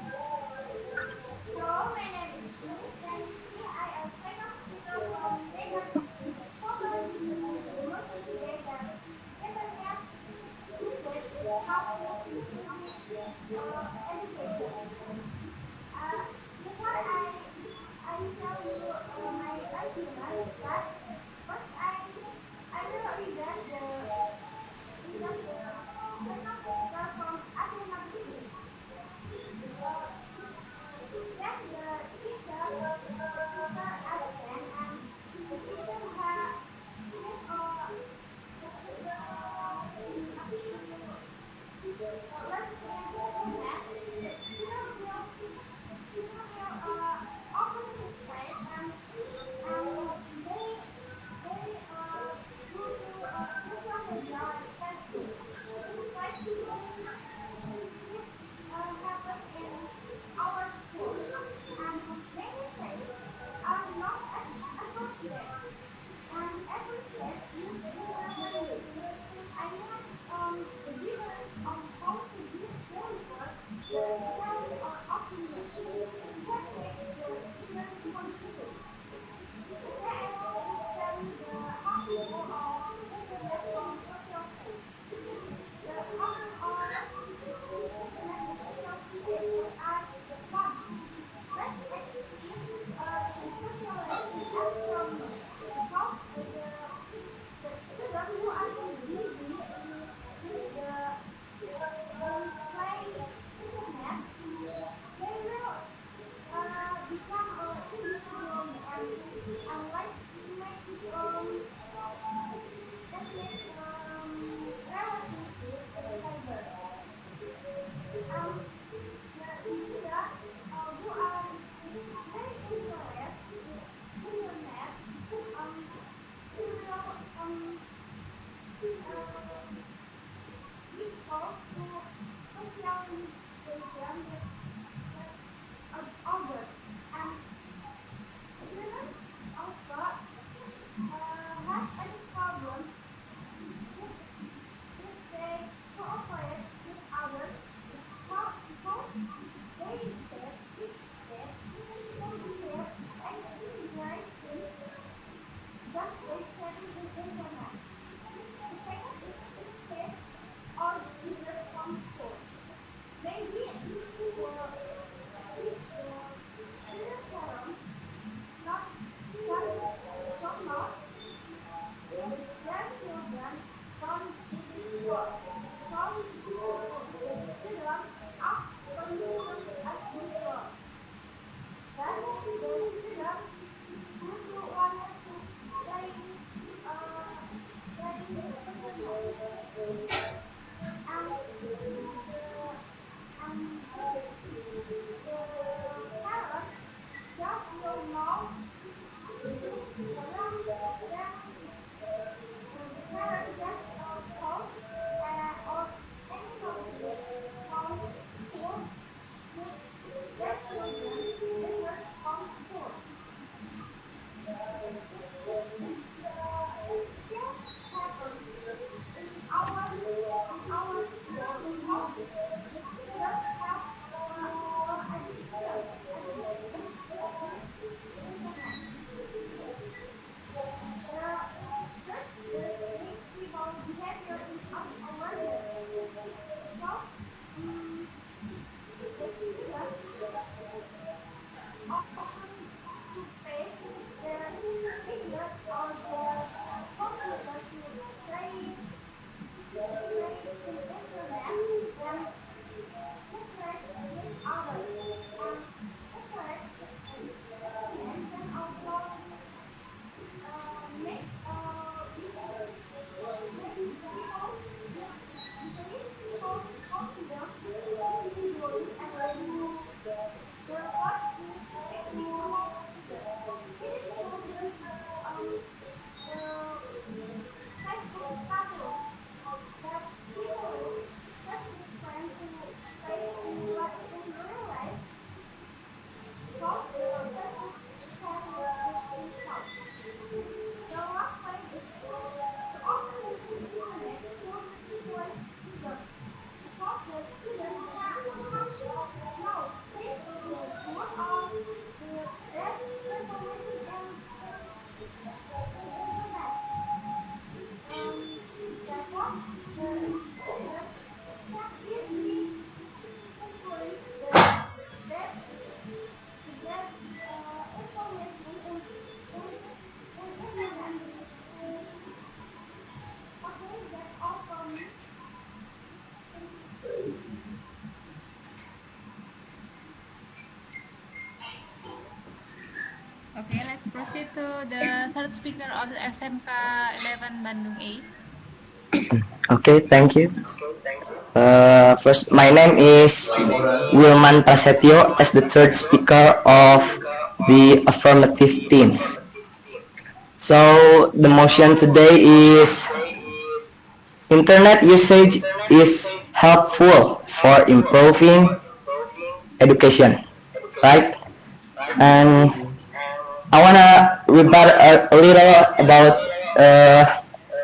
Okay, let's proceed to the third speaker of the SMK 11 Bandung 8. Okay, thank you. First, my name is Wilman Prasetyo as the third speaker of the affirmative team. So, the motion today is internet usage is helpful for improving education, right? And I want to rebut a little about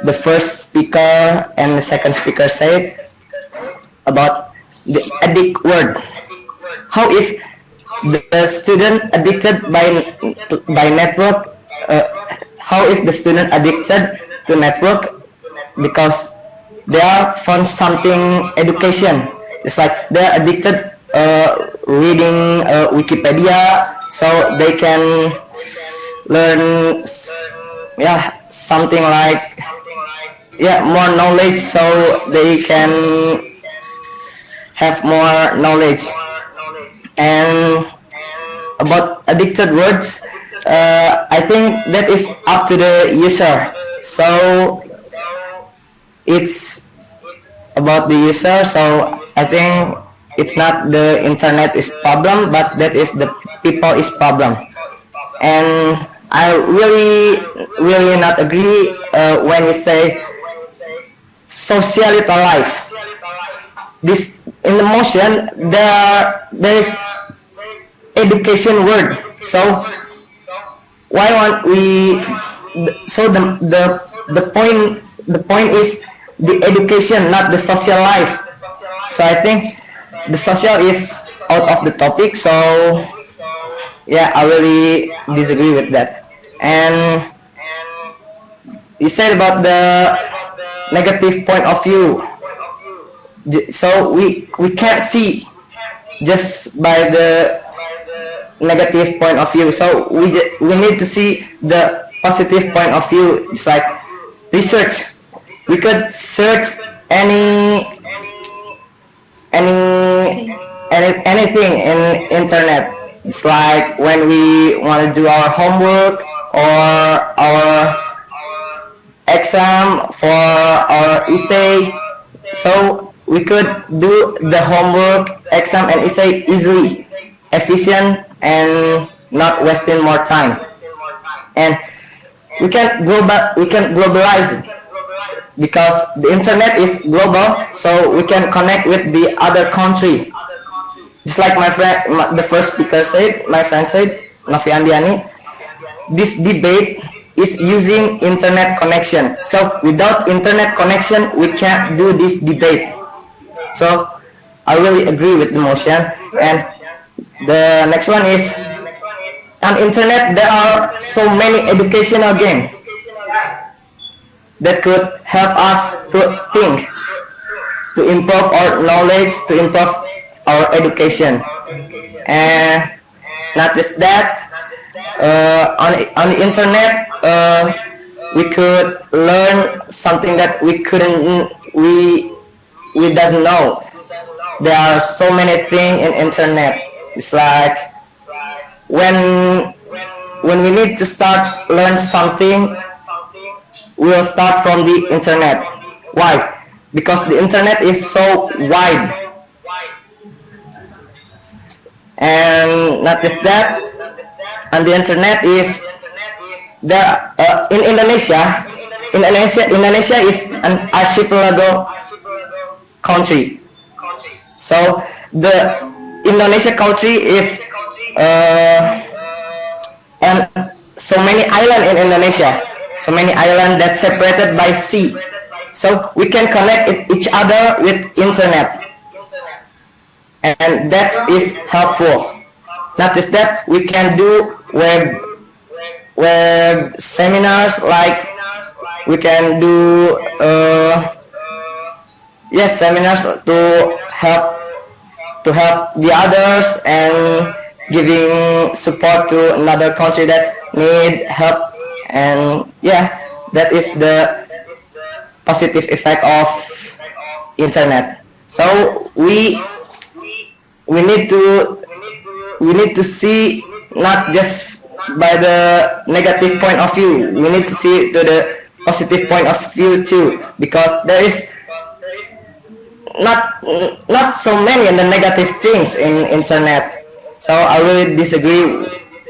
the first speaker and the second speaker said about the addict word. How if the student addicted by network? How if the student addicted to network because they are found something education? It's like they're addicted reading Wikipedia, so they can learn something like more knowledge, so they can have more knowledge. And about addicted words, I think that is up to the user, so it's about the user. So I think it's not the internet is problem, but that is the people is problem. And I really not agree when you say societal life. This in the motion there is education word. So why won't we? So the point is the education, not the social life. So I think the social is out of the topic. So yeah, I really disagree with that. And you said about the negative point of view. So we can't see just by the negative point of view. So we need to see the positive point of view. It's like research. We could search any anything in internet. It's like when we want to do our homework or our exam for our essay, so we could do the homework, exam and essay easily, efficient, and not wasting more time. And we can globalize it because the internet is global, so we can connect with the other country. Just like the first speaker said, my friend said, Novi Andiani, this debate is using internet connection. So without internet connection, we can't do this debate. So I really agree with the motion. And the next one is, on internet there are so many educational games that could help us to think, to improve our knowledge, to improve our education. And not just that, on the internet we could learn something that we doesn't know. There are so many things in internet. It's like when we need to start learn something, we'll start from the internet. Why? Because the internet is so wide. And not just that, on the internet is there in Indonesia. Indonesia is an archipelago country. So the Indonesia country is and so many islands in Indonesia, so many islands that separated by sea. So we can connect each other with internet, and that is helpful. Not just that, we can do web seminars, like we can do seminars to help the others and giving support to another country that need help. And that is the positive effect of internet. So we need to see not just by the negative point of view. We need to see to the positive point of view too, because there is not so many in the negative things in internet. So I really disagree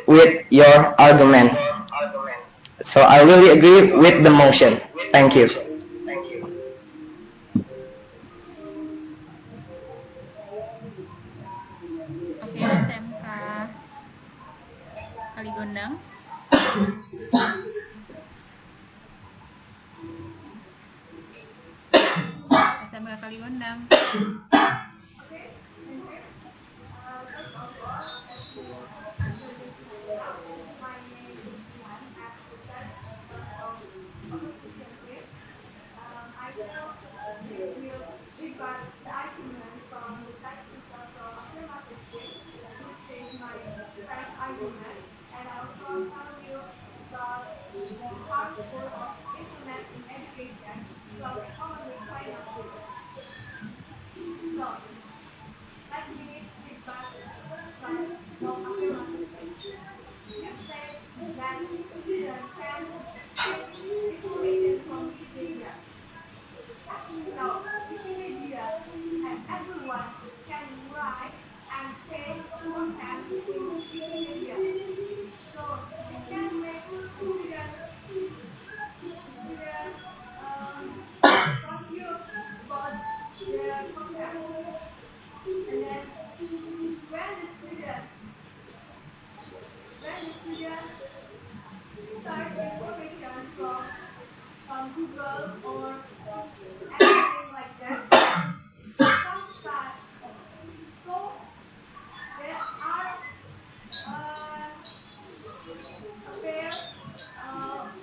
with your argument. So I really agree with the motion. Thank you. Oke, SMK Kaligondang. SMK Kaligondang.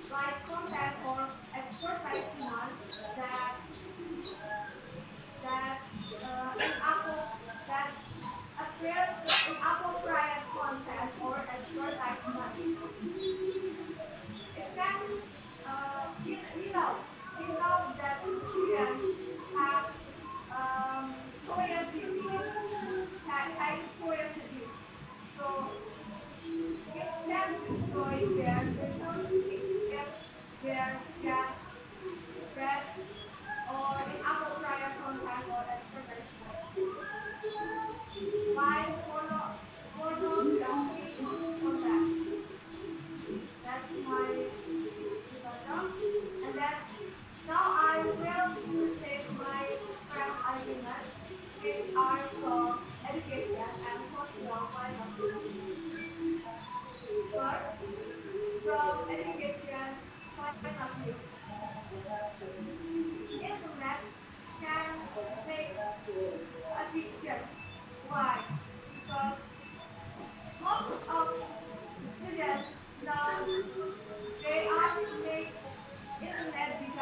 Like content or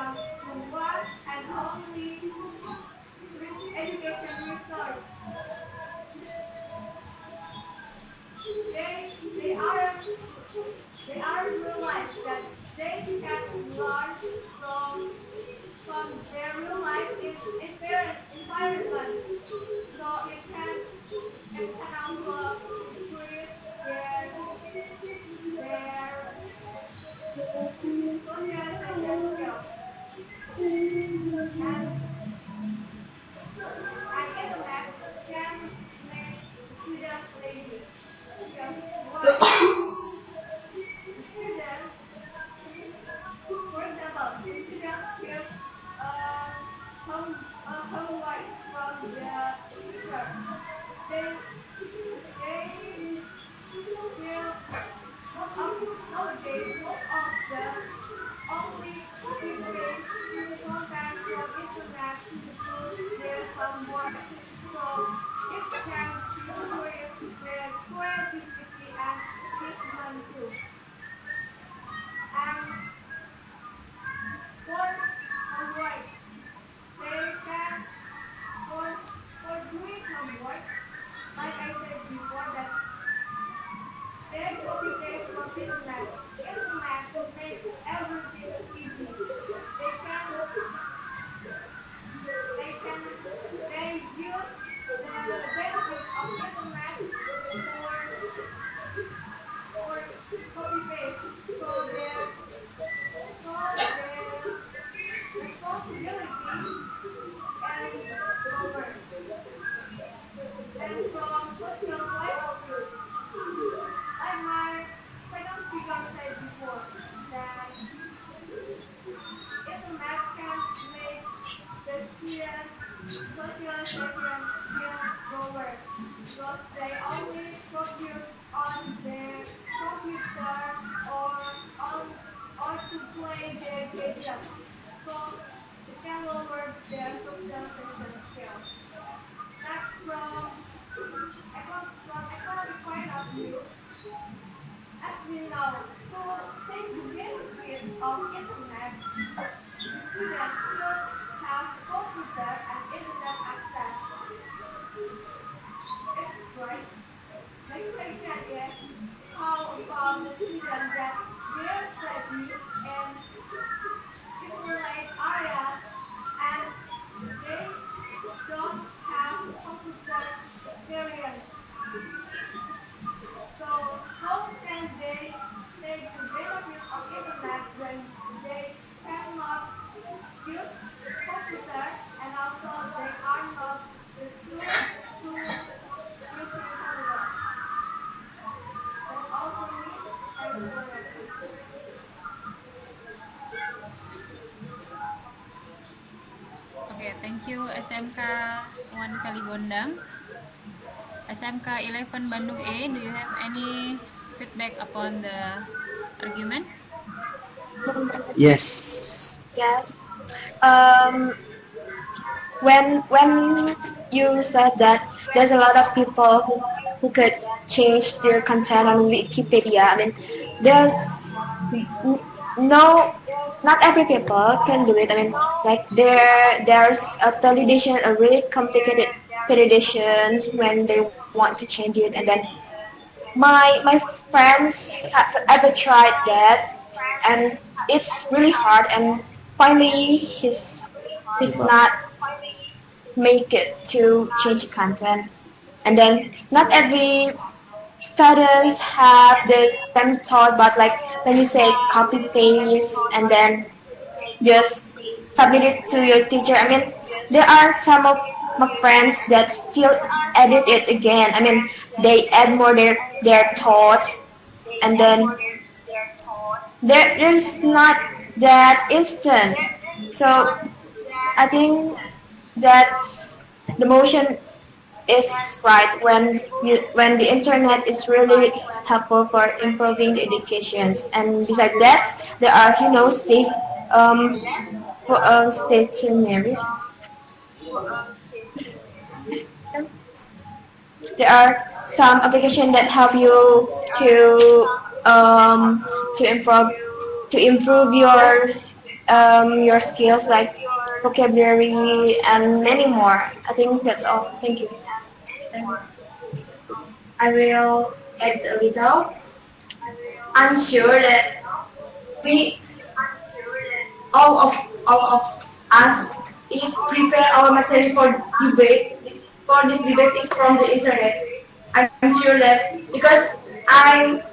homework and only education research. They are realize that they can learn from their real life environment. So it can also increase their social skills. And internet can make students lazy. Because what students, for example, students give homework from the teacher. They will nowadays most of them only copy paste content from internet to do their homework. So it can increase their creativity and thinking too. And for homework, they can for doing homework, like I said before, that they copy paste from internet. Internet will make everything easy. They use the benefits of internet for copy paste. So their responsibility and over. And from social point of view, like my second speaker said before, that internet can make the students' social skills lower because they only focus on their computer or to play their games. So it can lower their social skills. That's from economic point of view. As we know, to take the benefits of internet, students should have computer and internet access. It's right. My question is, how about the students that their study in isolate areas and they don't have computer experience? So how can they take the benefits of internet when they cannot use computer and also they are not the tools to use computer? That's all for me. Thank you for listening. Okay, thank you SMK 1 Kaligondang. SMK 11 Bandung A, do you have any feedback upon the arguments? Yes. Yes. When you said that there's a lot of people who could change their content on Wikipedia, I mean, there's not every people can do it. I mean, like there's a validation, a really complicated validation when they want to change it, and then my friends have ever tried that, and it's really hard, and finally he's not make it to change the content. And then not every students have this same thought, but like when you say copy paste and then just submit it to your teacher. I mean, there are some of my friends that still edit it again. I mean, they add more their thoughts, and then there's not that instant. So I think that's the motion is right when the internet is really helpful for improving the educations. And besides that, there are stationary. There are some applications that help you to improve your your skills like vocabulary and many more. I think that's all. Thank you. And I will add a little. I'm sure that we all of us is prepare our material for debate. For this debate is from the internet. I'm sure that because I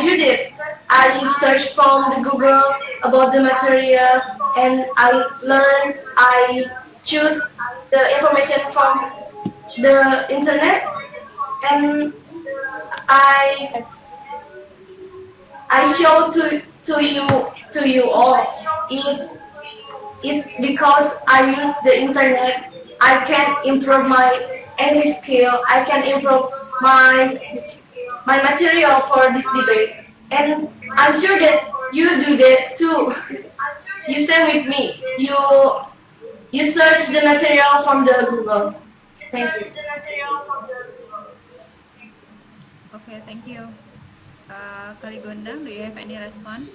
did it. I searched from the Google about the material and I learned. I choose the information from the internet and I I show to you all. If it because I use the internet, I can improve my any skill. I can improve my material for this debate, and I'm sure that you do that too. You same with me. You search the material from the Google. Thank you. Okay, thank you. Kali Gondang, do you have any response?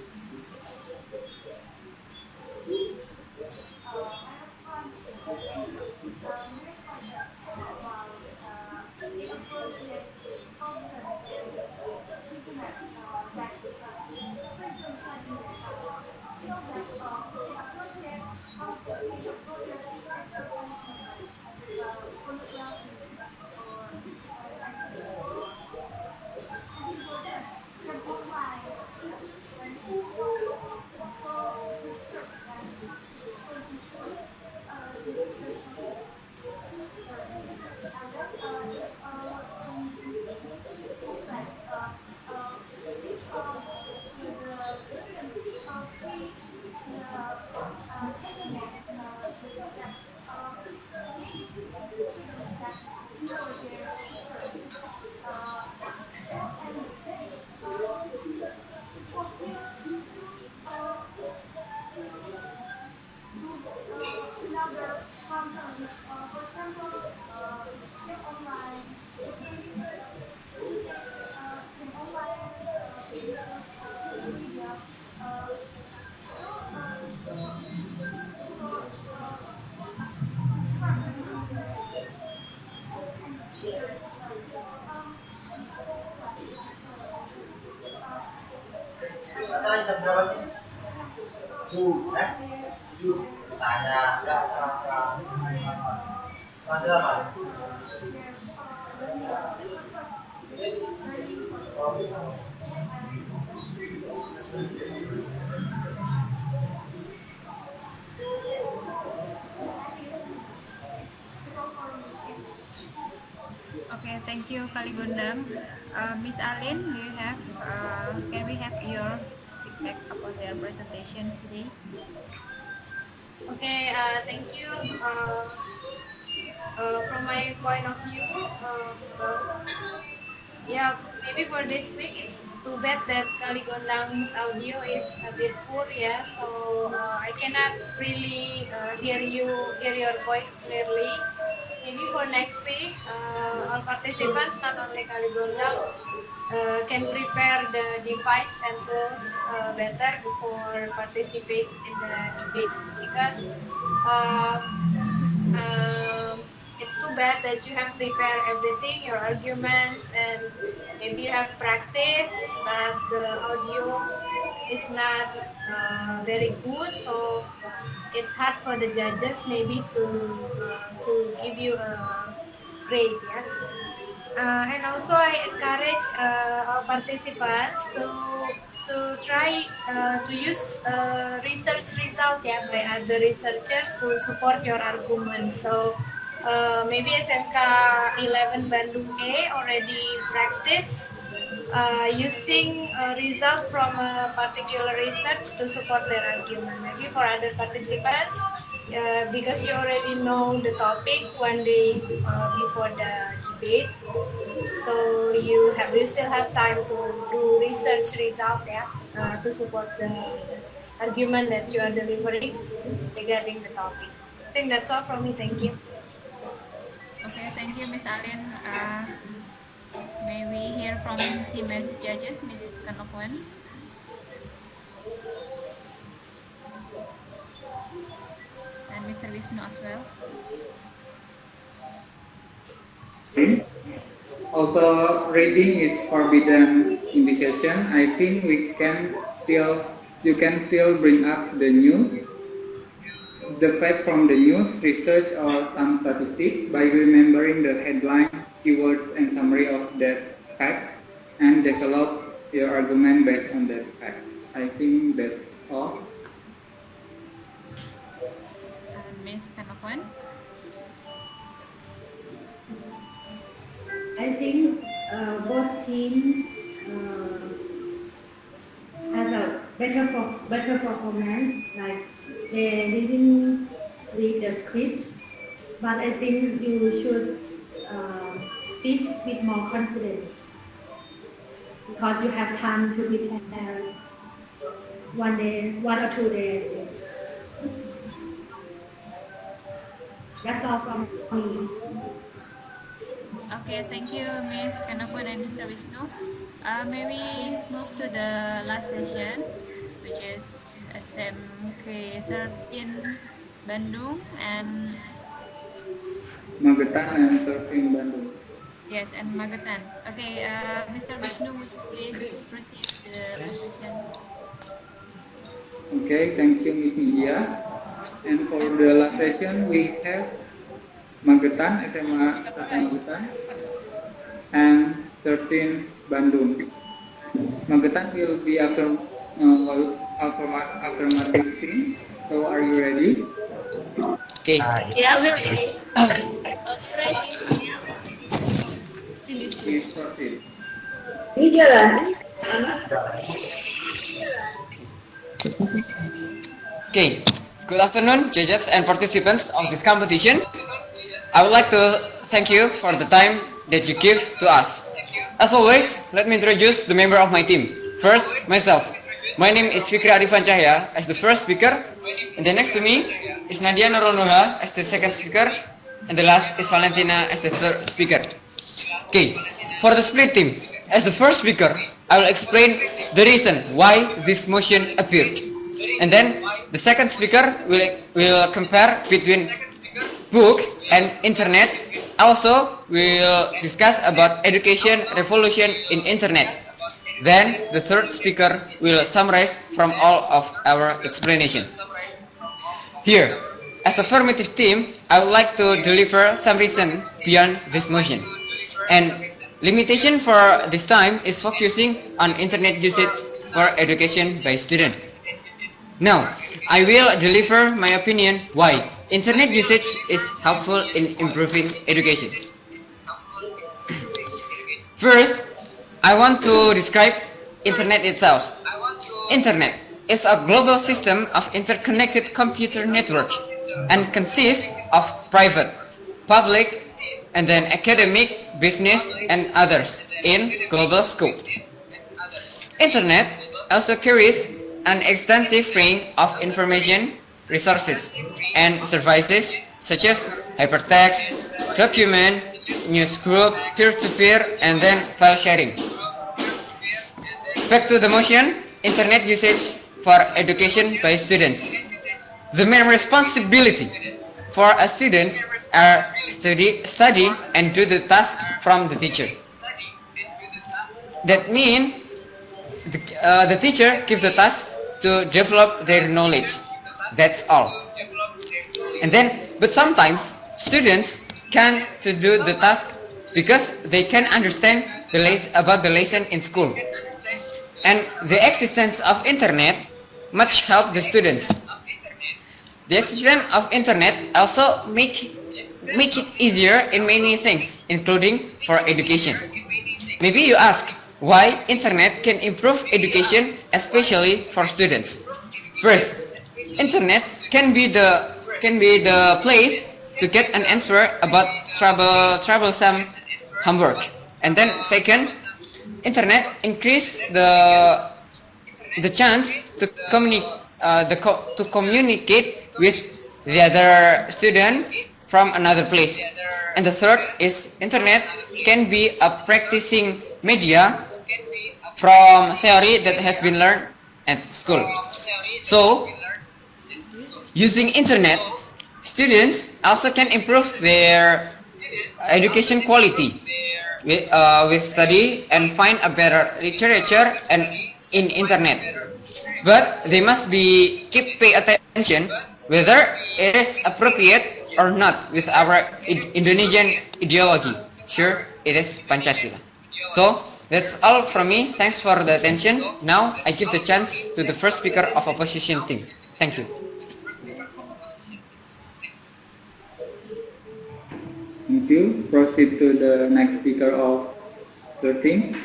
Okay, thank you, Kali Gondang. Miss Alin, do you have? Can we have your feedback about their presentations today? Okay, thank you. From my point of view, yeah, maybe for this week it's too bad that Kali Gondang's audio is a bit poor, yeah. So I cannot really hear your voice clearly. Maybe for next week, all participants, not only Kali Gondang, can prepare the device and tools better before participate in the debate, because it's too bad that you have prepared everything, your arguments, and maybe you have practice, but the audio is not very good, so it's hard for the judges maybe to give you a grade, yeah. And also I encourage our participants to try to use research result, yeah, by other researchers to support your argument. So maybe SMK 11 Bandung A already practice using a result from a particular research to support their argument. Maybe for other participants, because you already know the topic one day before the debate, so you still have time to do research result, yeah, to support the argument that you are delivering regarding the topic. I think that's all from me. Thank you. Okay, thank you, Miss Alin. May we hear from CMS judges, Ms. Kanokwen? Mr. Vishnu as well. Although reading is forbidden in this session, I think you can still bring up the news, the fact from the news, research, or some statistics by remembering the headline, keywords, and summary of that fact, and develop your argument based on that fact. I think that's all. Ms. Kanapuan? I think both teams has a better performance. Like they didn't read the script, but I think you should speak with more confidence because you have time to prepare 1 day, 1 or 2 days. That's all from me. Okay, thank you, Ms. Kanapuan and Mr. Vishnu. May we move to the last session, which is SMK 13 Bandung and Magetan and 13 Bandung. yes, and Magetan. Okay, Mr. Vishnu, would you please proceed the last session? Okay, thank you, Ms. Nidia. And for the last session, we have Magetan, SMA 1 Magetan, and 13 Bandung. Magetan will be affirmative team. So, are you ready? Okay. Yeah, we're ready. Ready. Please proceed. Ini dia lah. Okay, good afternoon, judges and participants of this competition. I would like to thank you for the time that you give to us. As always, let me introduce the member of my team. First, myself. My name is Fikri Arifan Cahya as the first speaker, and then next to me is Nadia Noronoha as the second speaker, and the last is Valentina as the third speaker. Okay, for the split team, as the first speaker, I will explain the reason why this motion appeared. And then the second speaker will compare between book and internet. Also, we'll discuss about education revolution in internet. Then the third speaker will summarize from all of our explanation. Here, as affirmative team, I would like to deliver some reason beyond this motion. And limitation for this time is focusing on internet usage for education by student. Now, I will deliver my opinion why internet usage is helpful in improving education. First, I want to describe internet itself. Internet is a global system of interconnected computer network and consists of private, public, and then academic, business, and others in global scope. Internet also carries an extensive range of information, resources, and services such as hypertext, document, news group, peer-to-peer, and then file sharing. Back to the motion, internet usage for education by students. The main responsibility for a student are study and do the task from the teacher. That means the teacher gives the task to develop their knowledge. That's all. And then, but sometimes students can to do the task because they can understand about the lesson in school. And the existence of internet much help the students. The existence of internet also make it easier in many things, including for education. Maybe you ask why internet can improve education, especially for students. First, internet can be the place to get an answer about troublesome homework. And then second, internet increase the chance to communicate with the other student from another place. And the third is internet can be a practicing media from theory that has been learned at school. So using internet Students also can improve their education quality with study and find a better literature and in internet. But they must pay attention whether it is appropriate or not with our Indonesian ideology. Sure, it is Pancasila. So that's all from me. Thanks for the attention. Now I give the chance to the first speaker of opposition team. Thank you. Thank you. Proceed to the next speaker of the team.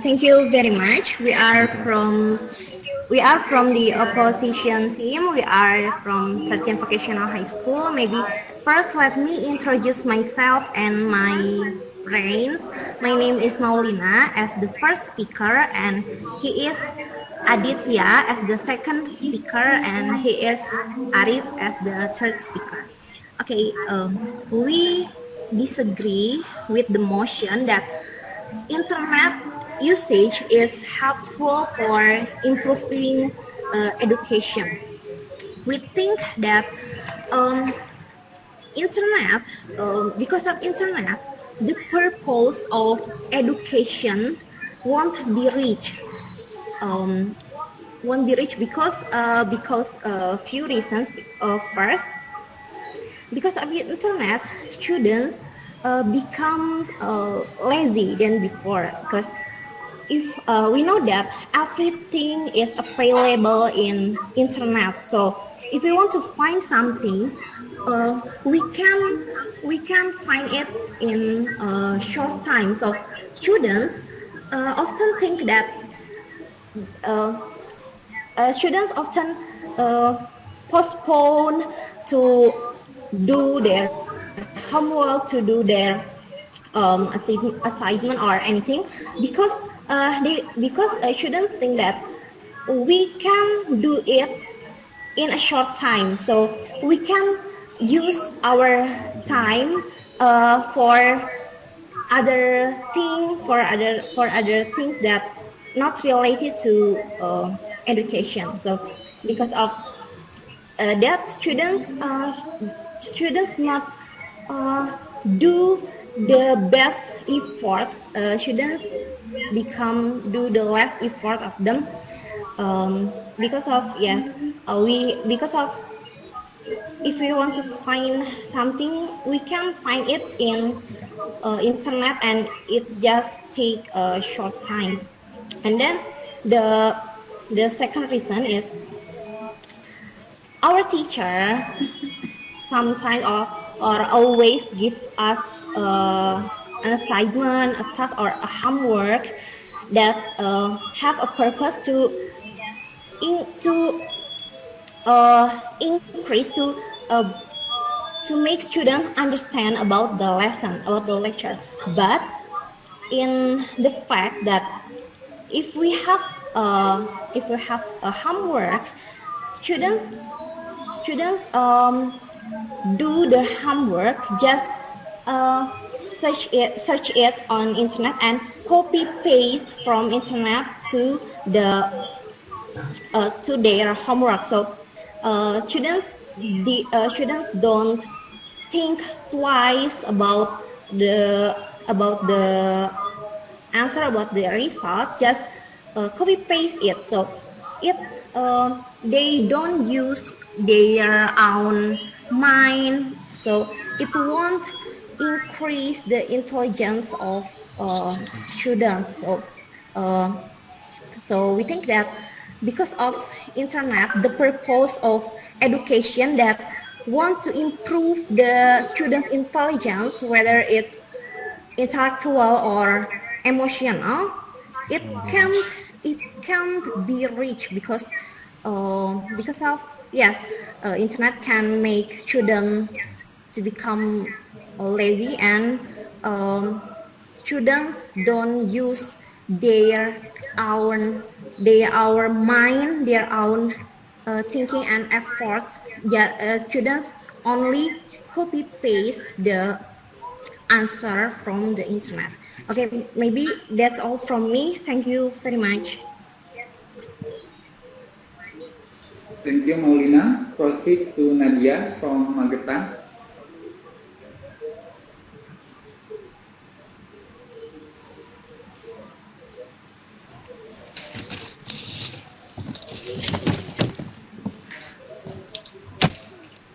Thank you very much. We are from the opposition team. We are from 13 Vocational High School. Maybe first let me introduce myself and my friends. My name is Maulina as the first speaker, and he is Aditya as the second speaker, and he is Arif as the third speaker. Okay, we disagree with the motion that internet usage is helpful for improving education. We think that internet, because of internet, the purpose of education won't be reached. Because few reasons. First, because of the internet, students become lazy than before, because if we know that everything is available in internet, so if we want to find something, we can find it in a short time. So students often think that students often postpone to do their homework, to do their assignment or anything, because students think that we can do it in a short time, so we can use our time for other things that not related to education. So because of that, students not do the best effort. Students do the less effort of them, because of if we want to find something, we can find it in internet, and it just take a short time. And then the second reason is our teacher sometimes or always give us an assignment, a task, or a homework that have a purpose to increase to make students understand about the lesson, about the lecture. But in the fact that if we have a homework, students do the homework, just search it on internet and copy paste from internet to their homework. So students don't think twice about the answer, about the result, just copy paste it. So they don't use their own mind, so it won't increase the intelligence of students. So we think that because of internet, the purpose of education that want to improve the students' intelligence, whether it's intellectual or emotional, it can't be reached because of internet can make students to become lazy, and students don't use their own mind, their own thinking and efforts. Students only copy paste the answer from the internet. Okay, maybe that's all from me. Thank you very much. Thank you, Maulina. Proceed to Nadia from Magetan.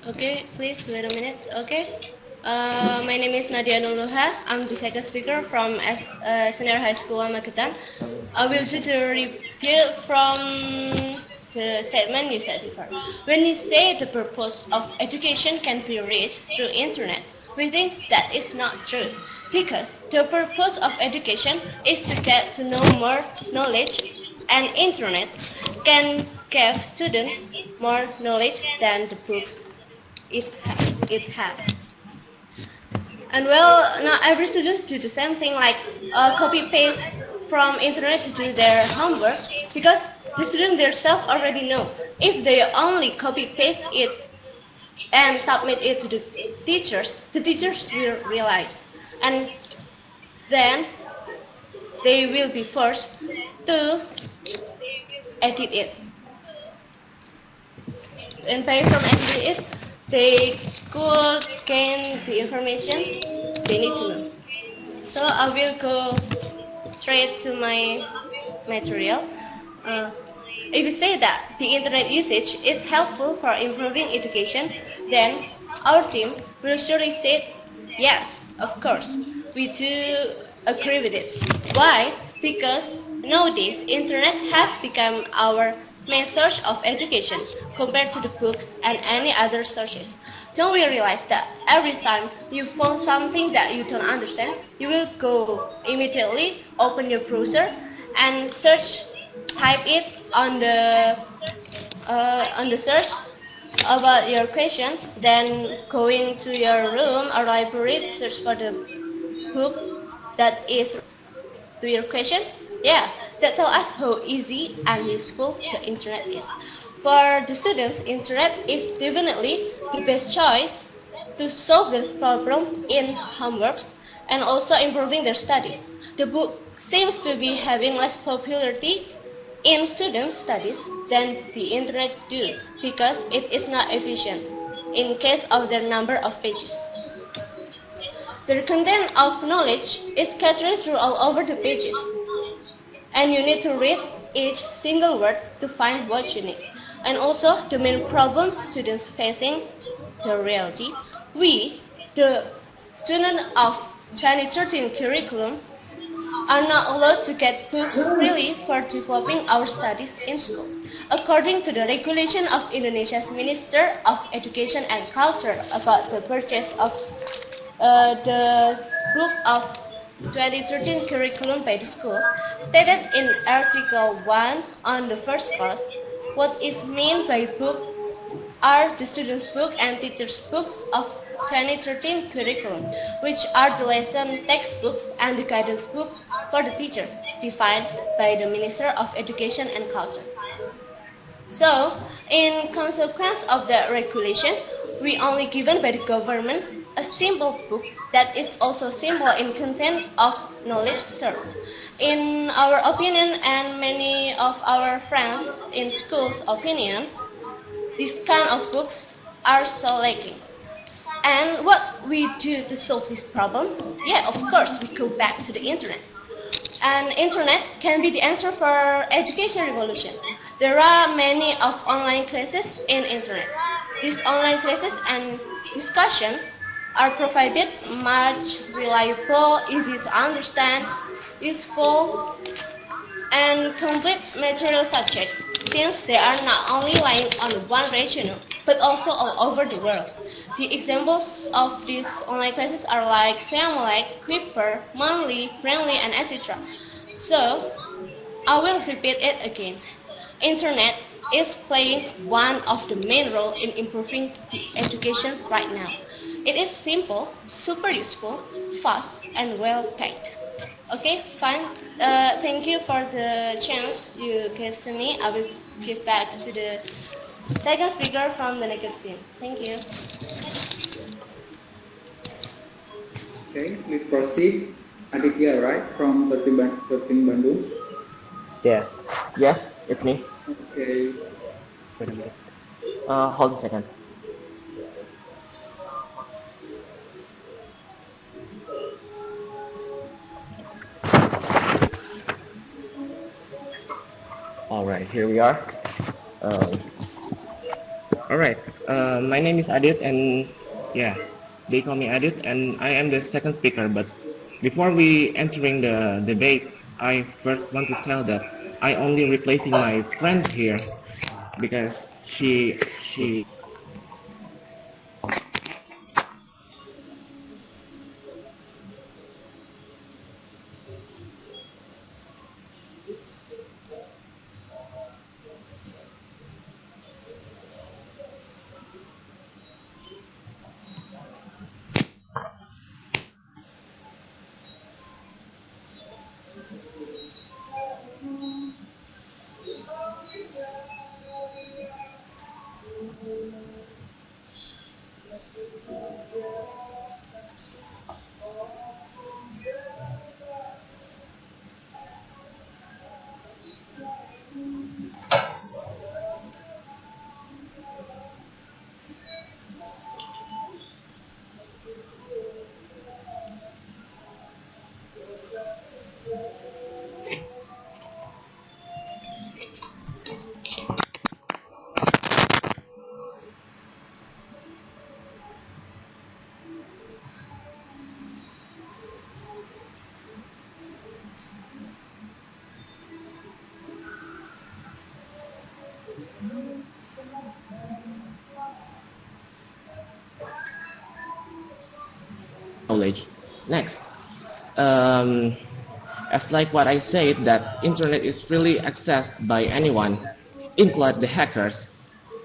Okay, please wait a minute. Okay. My name is Nadia Nurluha. I'm the second speaker from Senior High School Magetan. I will try to repeat from the statement you said before. When you say the purpose of education can be reached through internet, we think that is not true, because the purpose of education is to get to know more knowledge, and internet can give students more knowledge than the books it has. And well, not every student do the same thing, like copy paste from internet to do their homework, because the students themselves already know. If they only copy paste it and submit it to the teachers will realize, and then they will be forced to edit it. And by from editing it, they could gain the information they need to know. So I will go straight to my material. If you say that the internet usage is helpful for improving education, then our team will surely say yes, of course. We do agree with it. Why? Because nowadays internet has become our main source of education compared to the books and any other sources. Don't we realize that every time you found something that you don't understand, you will go immediately open your browser and type it on the search about your question, then going to your room or library to search for the book that is to your question. Yeah, that tells us how easy and useful the internet is. For the students, internet is definitely the best choice to solve the problem in homeworks and also improving their studies. The book seems to be having less popularity in student studies than the internet do, because it is not efficient in case of their number of pages. The content of knowledge is scattered through all over the pages, and you need to read each single word to find what you need. And also, the main problem students facing the reality, we, the students of 2013 curriculum, are not allowed to get books freely for developing our studies in school. According to the regulation of Indonesia's Minister of Education and Culture about the purchase of the book of 2013 curriculum by the school, stated in Article 1 on the first clause, what is meant by book are the students' book and teachers' books of 2013 curriculum, which are the lesson textbooks and the guidance book for the teacher, defined by the Minister of Education and Culture. So, in consequence of that regulation, we only given by the government a simple book that is also simple in content of knowledge served. In our opinion and many of our friends in school's opinion, these kind of books are so lacking. And what we do to solve this problem? Yeah, of course, we go back to the internet. And internet can be the answer for education revolution. There are many of online classes in internet. These online classes and discussion are provided much reliable, easy to understand, useful, and complete material subject, since they are not only lying on one region, but also all over the world. The examples of these online classes are like Seamlek, Kuiper, Monthly, Brainly, and etc. So, I will repeat it again. Internet is playing one of the main role in improving the education right now. It is simple, super useful, fast, and well packed. Okay, fine. Thank you for the chance you gave to me. I will give back to the second speaker from the next team. Thank you. Okay, please proceed. Aditya, right, from Pertim Bandung? Yes, it's me. Okay. Wait a minute. Hold a second. All right, here we are. All right, my name is Adit, and yeah, they call me Adit, and I am the second speaker. But before we entering the debate, I first want to tell that I only replacing my friend here because she. Knowledge. Next, as like what I said, that internet is freely accessed by anyone, include the hackers.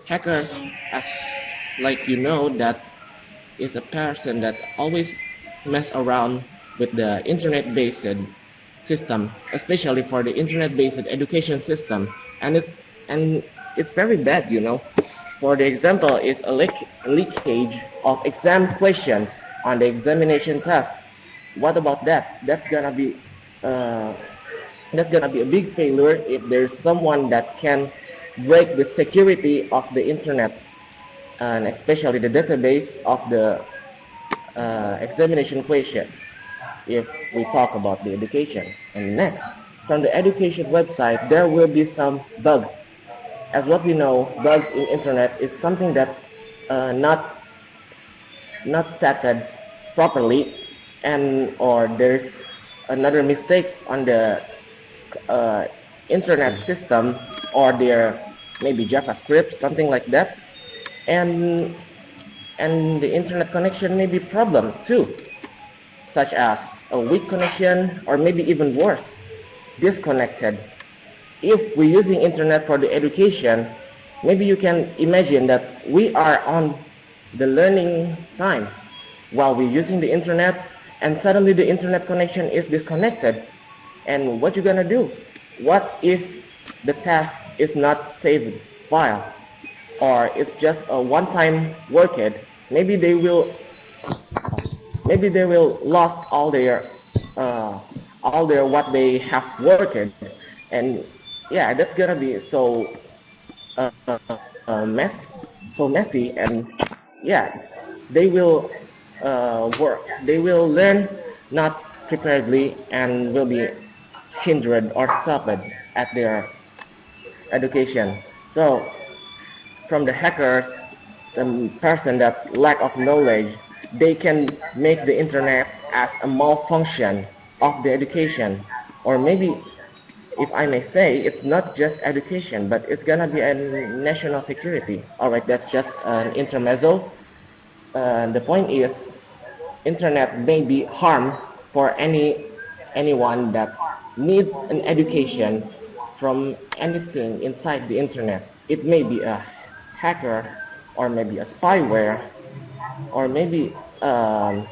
Hackers, as like you know, that is a person that always mess around with the internet-based system, especially for the internet-based education system, and it's very bad, you know. For the example, is a leakage of exam questions on the examination test. What about that? Uh, that's gonna be a big failure if there's someone that can break the security of the internet, and especially the database of the examination question, if we talk about the education. And next, from the education website, there will be some bugs. As what we know, bugs in internet is something that not settled properly, and or there's another mistakes on the internet system, or their maybe JavaScript, something like that, and the internet connection may be problem too, such as a weak connection, or maybe even worse, disconnected. If we're using internet for the education, maybe you can imagine that we are on the learning time while we're using the internet, and suddenly the internet connection is disconnected. And what you gonna do? What if the task is not saved file, or it's just a one-time worked? Maybe they will lost all their what they have worked. And yeah, that's gonna be so messy, and yeah, they will they will learn not preparedly, and will be hindered or stopped at their education. So from the hackers, the person that lack of knowledge, they can make the internet as a malfunction of the education. Or maybe, if I may say, it's not just education, but it's gonna be a national security. All right, that's just an intermezzo. The point is, internet may be harm for anyone that needs an education from anything inside the internet. It may be a hacker, or maybe a spyware, or maybe a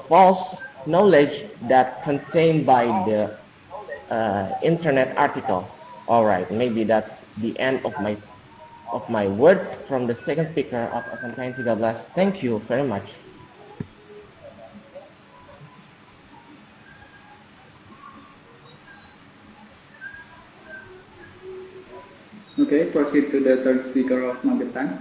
false knowledge that contained by the internet article. All right, maybe that's the end of my words from the second speaker of SMK 13. Thank you very much. Okay, proceed to the third speaker of Magetan.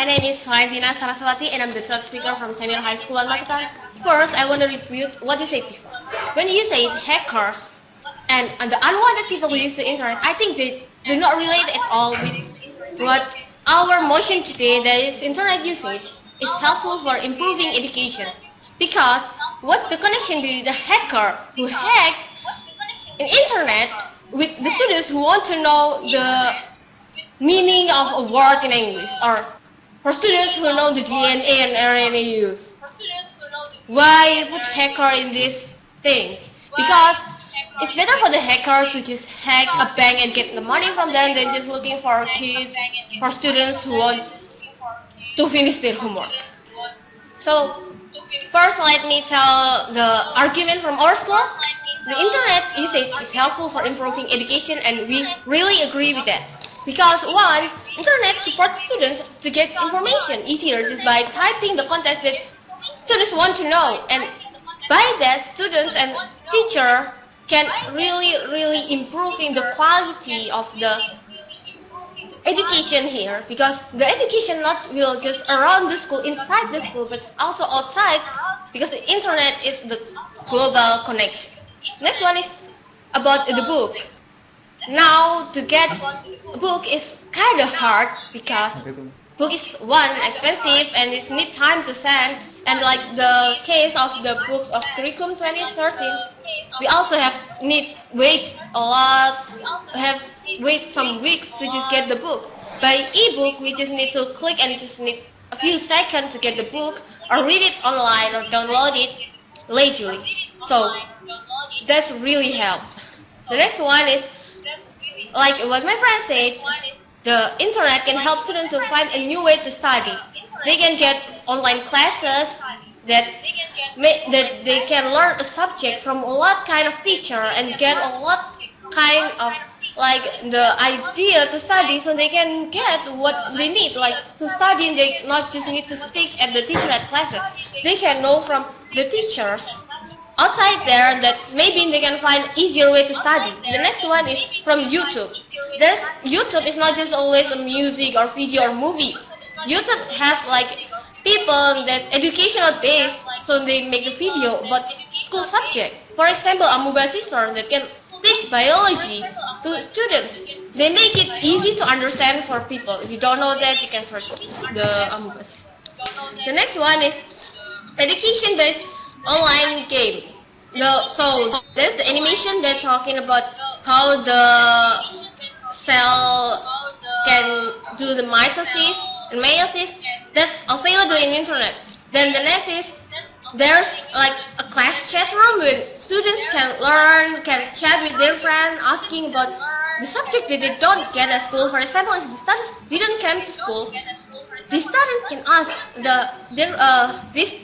My name is Valentina Saraswati and I'm the third speaker from Senior High School in Magetan. First, I want to repeat what you said before. When you say hackers and the unwanted people who use the internet, I think they do not relate at all with what our motion today, that is internet usage, is helpful for improving education. Because what the connection between the hacker who hacked an internet with the students who want to know the meaning of a word in English, or for students who know the DNA and RNA use. Why put hacker in this thing? Because it's better for the hacker to just hack a bank and get the money from them than just looking for kids, for students who want to finish their homework. So first, let me tell the argument from our school. The internet usage is helpful for improving education, and we really agree with that. Because one, internet supports students to get information easier just by typing the content that students want to know, and by that students and teacher can really improve in the quality of the education here, because the education not will just around the school, inside the school, but also outside, because the internet is the global connection. Next one is about the book. Now to get a book is kind of hard because book is one expensive and it need time to send, and like the case of the books of curriculum 2013, we also need wait a lot, wait some weeks to just get the book. By ebook, we just need to click and just need a few seconds to get the book, or read it online or download it leisurely. So that's really help. The next one is like what my friend said, the internet can help students to find a new way to study. They can get online classes that they can learn a subject from a lot kind of teacher and get a lot kind of like the idea to study, so they can get what they need, like to study, and they not just need to stick at the teacher at classes. They can know from the teachers outside there that maybe they can find easier way to study. The next one is from YouTube. YouTube is not just always a music or video or movie. YouTube have like people that educational base, so they make a video about school subject. For example, Amoeba Sister that can teach biology to students. They make it easy to understand for people. If you don't know that, you can search the Amoeba Sister. The next one is education-based online game. So there's the animation that's talking about how the cell can do the mitosis and meiosis. That's available in internet. Then the next is there's like a class chat room where students can learn, can chat with their friend, asking about the subject that they don't get at school. For example, if the students didn't come to school, the student can ask these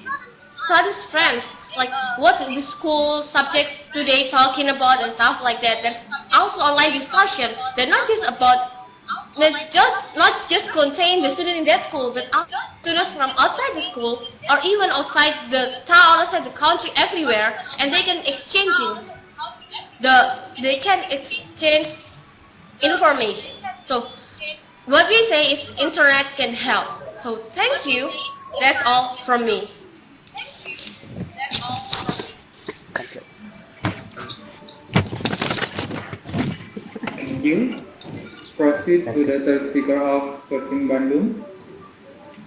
students' friends, like what the school subjects today talking about and stuff like that. There's also online discussion. They're not just contain the student in that school, but students from outside the school or even outside the town, outside the country, everywhere, and they can exchange information. So what we say is internet can help. So thank you. That's all from me. Thank you. Proceed to the third speaker of Perkin Bandung,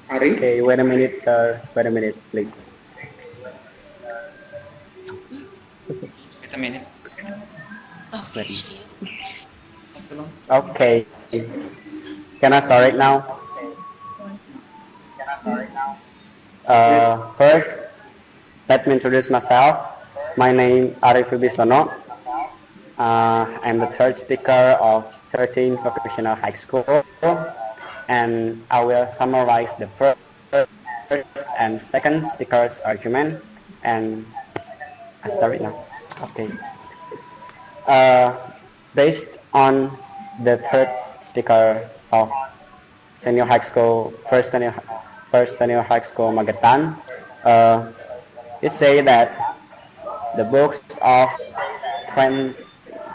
Arif. Okay, wait a minute, sir. Wait a minute, please. Wait a minute. Okay. Can I start it now? First, let me introduce myself. My name is Arif Wibisono. I'm the third speaker of 13 Vocational High School, and I will summarize the first and second speaker's argument, and I start it now. Okay. Based on the third speaker of Senior High School, first Senior High School Magetan, it say that the books of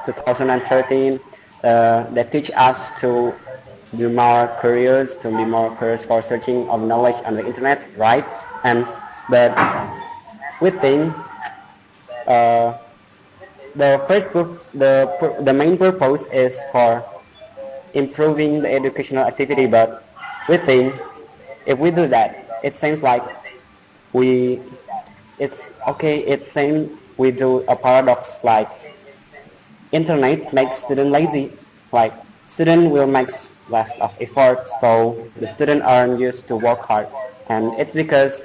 2013 they teach us to be more curious, to be more curious for searching of knowledge on the internet, right? And but we think the Facebook, the main purpose is for improving the educational activity, but we think if we do that, it seems like it's okay. It seems we do a paradox, like internet makes student lazy, like student will make less of effort, so the student aren't used to work hard, and it's because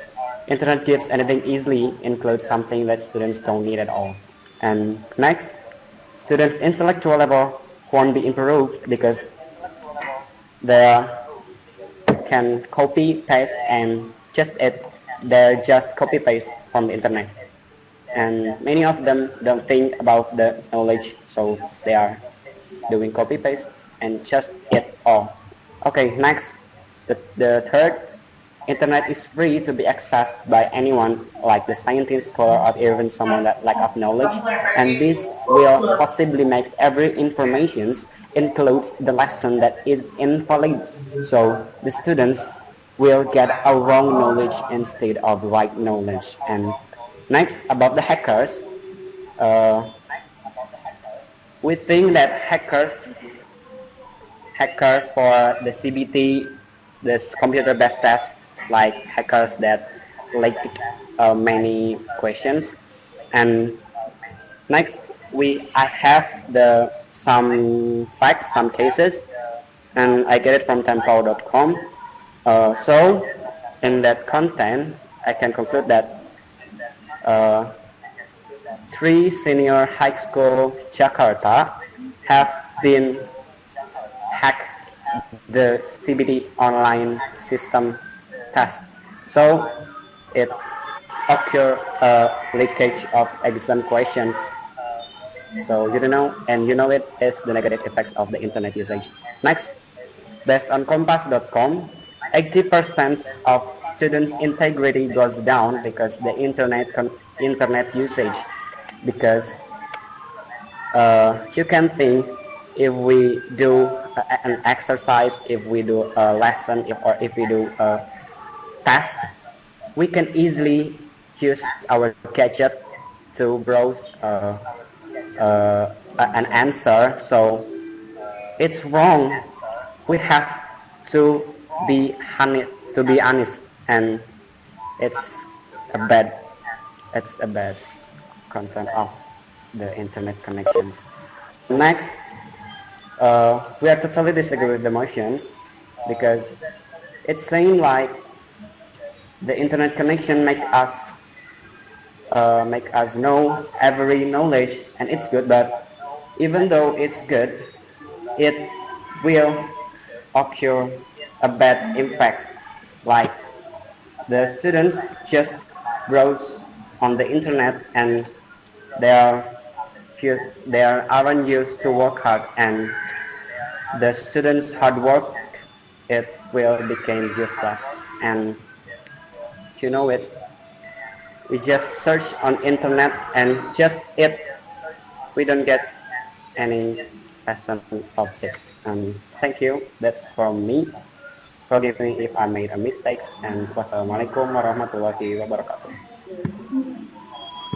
internet gives anything easily, includes something that students don't need at all. And next, students' intellectual level won't be improved because they can copy paste and they're just copy paste from the internet, and many of them don't think about the knowledge, so they are doing copy paste and just it all. Okay, next, the third, internet is free to be accessed by anyone, like the scientist, scholar, or even someone that lack of knowledge, and this will possibly make every information includes the lesson that is invalid, so the students will get a wrong knowledge instead of right knowledge. And next, about the hackers, we think that hackers for the CBT, this computer-based test, like hackers that leak many questions. And next, I have some facts, some cases, and I get it from tempo.com. So in that content, I can conclude that 3 senior high school Jakarta have been hacked the CBT online system test. So it occurred a leakage of exam questions. So you don't know, and you know it is the negative effects of the internet usage. Next, based on Kompas.com, 80% of students' integrity goes down because the internet usage. Because you can think, if we do an exercise, if we do a lesson, or if we do a test, we can easily use our gadget to browse an answer. So it's wrong. We have to be honest, and it's a bad content of the internet connections. Next, we are totally disagree with the motions, because it seems like the internet connection make us know every knowledge, and it's good, but even though it's good, it will occur a bad impact, like the students just browse on the internet and they aren't used to work hard, and the students' hard work, it will become useless. And you know it, we just search on internet and just we don't get any lesson of it. Thank you, that's from me. Forgive me if I made a mistakes, and wassalamualaikum warahmatullahi wabarakatuh.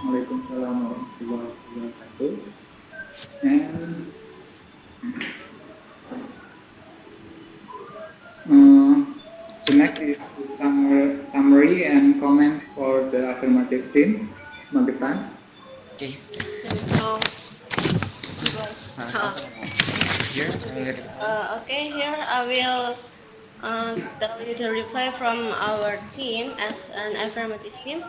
Waalaikumsalam warahmatullahi wabarakatuh. And the next is the summary and comments for the affirmative team. Magetan. Okay. Okay, here I will tell you the reply from our team as an affirmative team.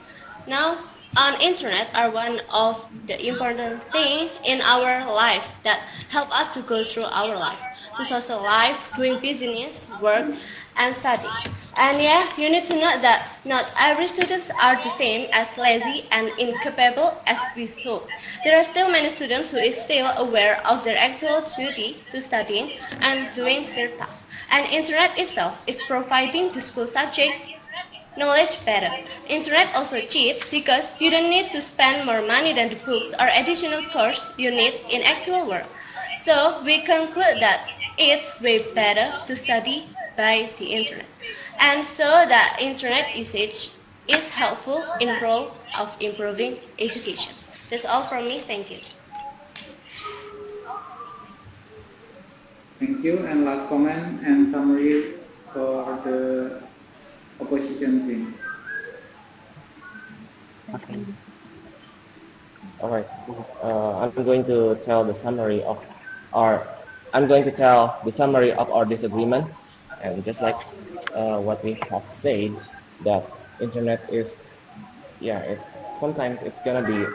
Now, on internet are one of the important things in our life that help us to go through our life, to social life, doing business, work, and study. And yeah, you need to know that not every students are the same as lazy and incapable as we thought. There are still many students who is still aware of their actual duty to studying and doing their tasks. And internet itself is providing the school subject knowledge better. Internet also cheap because you don't need to spend more money than the books or additional course you need in actual work. So we conclude that it's way better to study by the internet. And so the internet usage is helpful in role of improving education. That's all from me. Thank you. Thank you. And last comment and summary for the opposition team. Okay. All right. I'm going to tell the summary of our. I'm going to tell the summary of our disagreement, and just like what we have said, that internet is, yeah, it's sometimes it's gonna be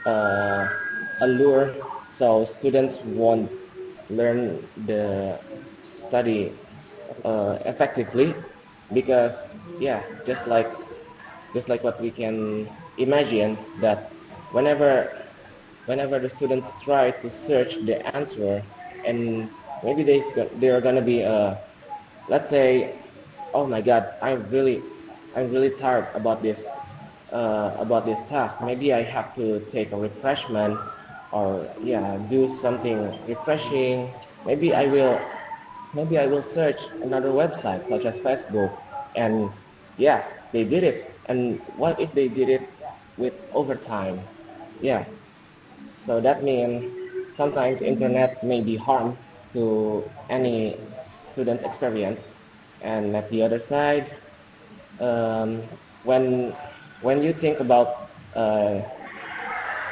a lure, so students won't learn the study effectively, because yeah, just like what we can imagine, that whenever the students try to search the answer, and maybe they're gonna be let's say, oh my god, I'm really tired about this task. Maybe I have to take a refreshment, or yeah, do something refreshing. Maybe I will search another website such as Facebook, and yeah, they did it. And what if they did it with overtime? Yeah, so that means sometimes internet may be harm to any student's experience. And at the other side, when you think about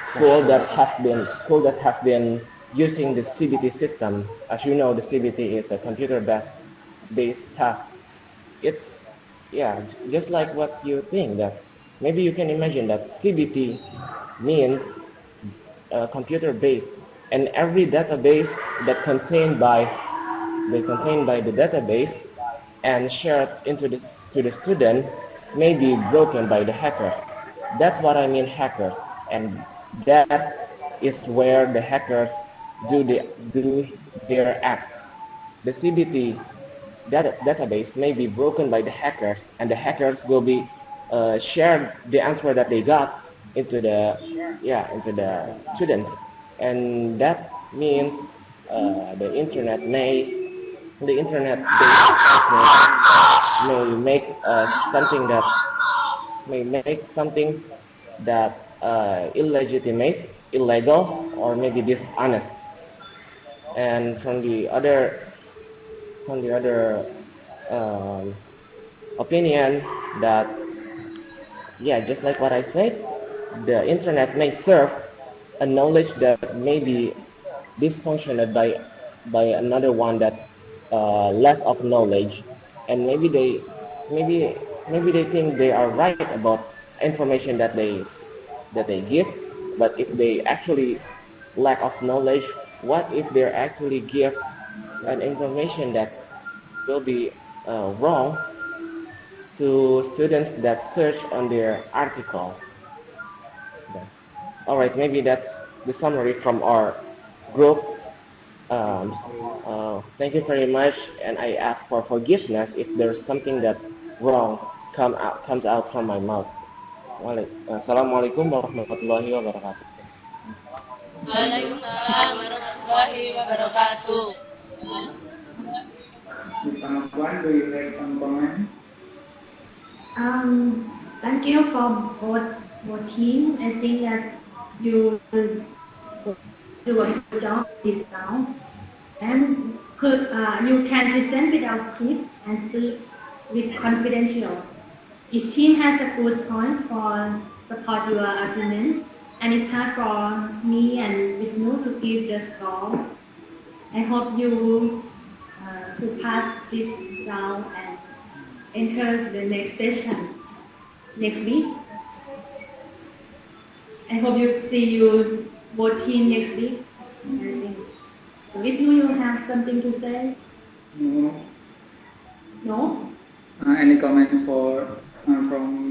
school that has been using the CBT system, as you know, the CBT is a computer-based task. It's, yeah, just like what you think, that maybe you can imagine that CBT means computer-based, and every database that contained by the database and shared to the student may be broken by the hackers. That's what I mean, hackers. And that is where the hackers do their act. The CBT database may be broken by the hackers, and the hackers will be share the answer that they got into the students, and that means the internet may make something that illegitimate, illegal, or maybe dishonest. And from the other opinion, that yeah, just like what I said, the internet may serve a knowledge that may be dysfunctioned by another one that less of knowledge, and maybe they think they are right about information that they give. But if they actually lack of knowledge, what if they actually give an information that will be wrong to students that search on their articles? All right, maybe that's the summary from our group. Thank you very much, and I ask for forgiveness if there's something that wrong comes out from my mouth. Assalamualaikum warahmatullahi wabarakatuh. Waalaikumsalam warahmatullahi wabarakatuh. Ms. do you have some comment? Thank you for both teams. I think that you will do a good job this now, and you can present without script and speak with confidential. Each team has a good point for support your argument, and it's hard for me and Vishnu to give the score. I hope you to pass this round and enter the next session next week. I hope you see you both team next week. Vishnu, you have something to say? No. No? Any comments from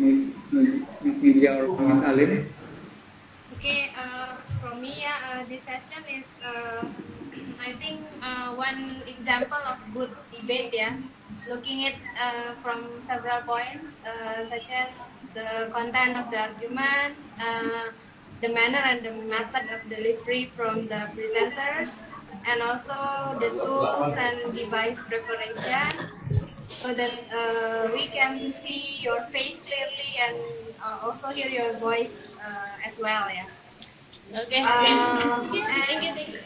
Ms. Media or Ms. Alim? Okay, from me, this session is, I think, one example of good debate, yeah. Looking at from several points, such as the content of the arguments, the manner and the method of delivery from the presenters, and also the tools and device preparation, so that we can see your face clearly and also hear your voice as well. Yeah. Okay. And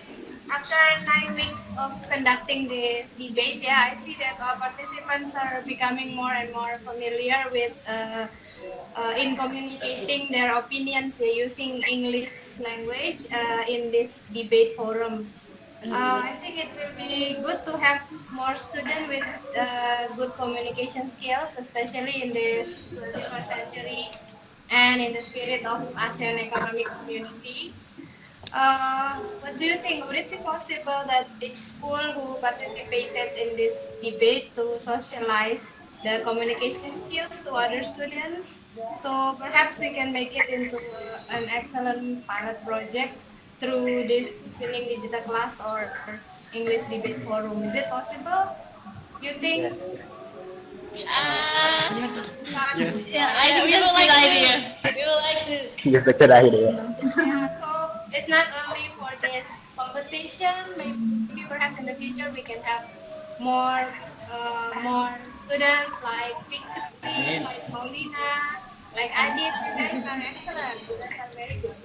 after 9 weeks of conducting this debate, yeah, I see that our participants are becoming more and more familiar with in communicating their opinions using English language in this debate forum. I think it will be good to have more students with good communication skills, especially in this 21st century and in the spirit of ASEAN Economic Community. What do you think? Would it be possible that each school who participated in this debate to socialize the communication skills to other students? So perhaps we can make it into an excellent pilot project through this Winning Digital Class or English Debate Forum. Is it possible? You think? Yes. Yeah, I think that's a good idea. We would like to. Yes, a good idea. So it's not only for this competition. Maybe perhaps in the future we can have more students like Vicky, like Paulina, like Adit. You guys are excellent. You guys are very good.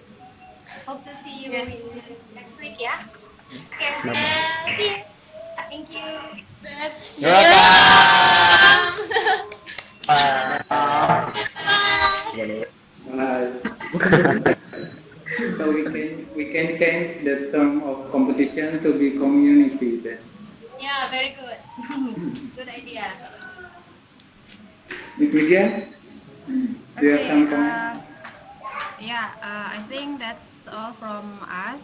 Hope to see you in next week. Yeah. Okay. See you. Thank you. You're welcome. So we can change the term of competition to be community then. Yeah, very good. Good idea. Miss Media, do you have some comment? Yeah, I think that's all from us,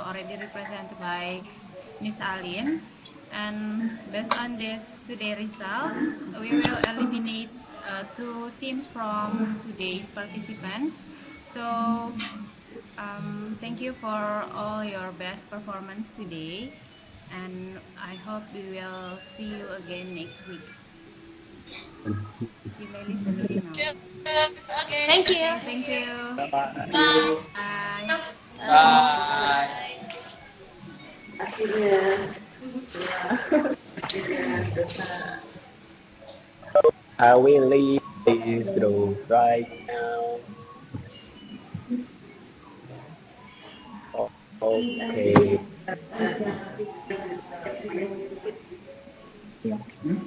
already represented by Miss Alin. And based on this today result, we will eliminate 2 teams from today's participants. So thank you for all your best performance today, and I hope we will see you again next week. You may leave the meeting now. Okay. Thank you. Thank you. Bye. Bye. I will leave this group right now. Okay. Hmm?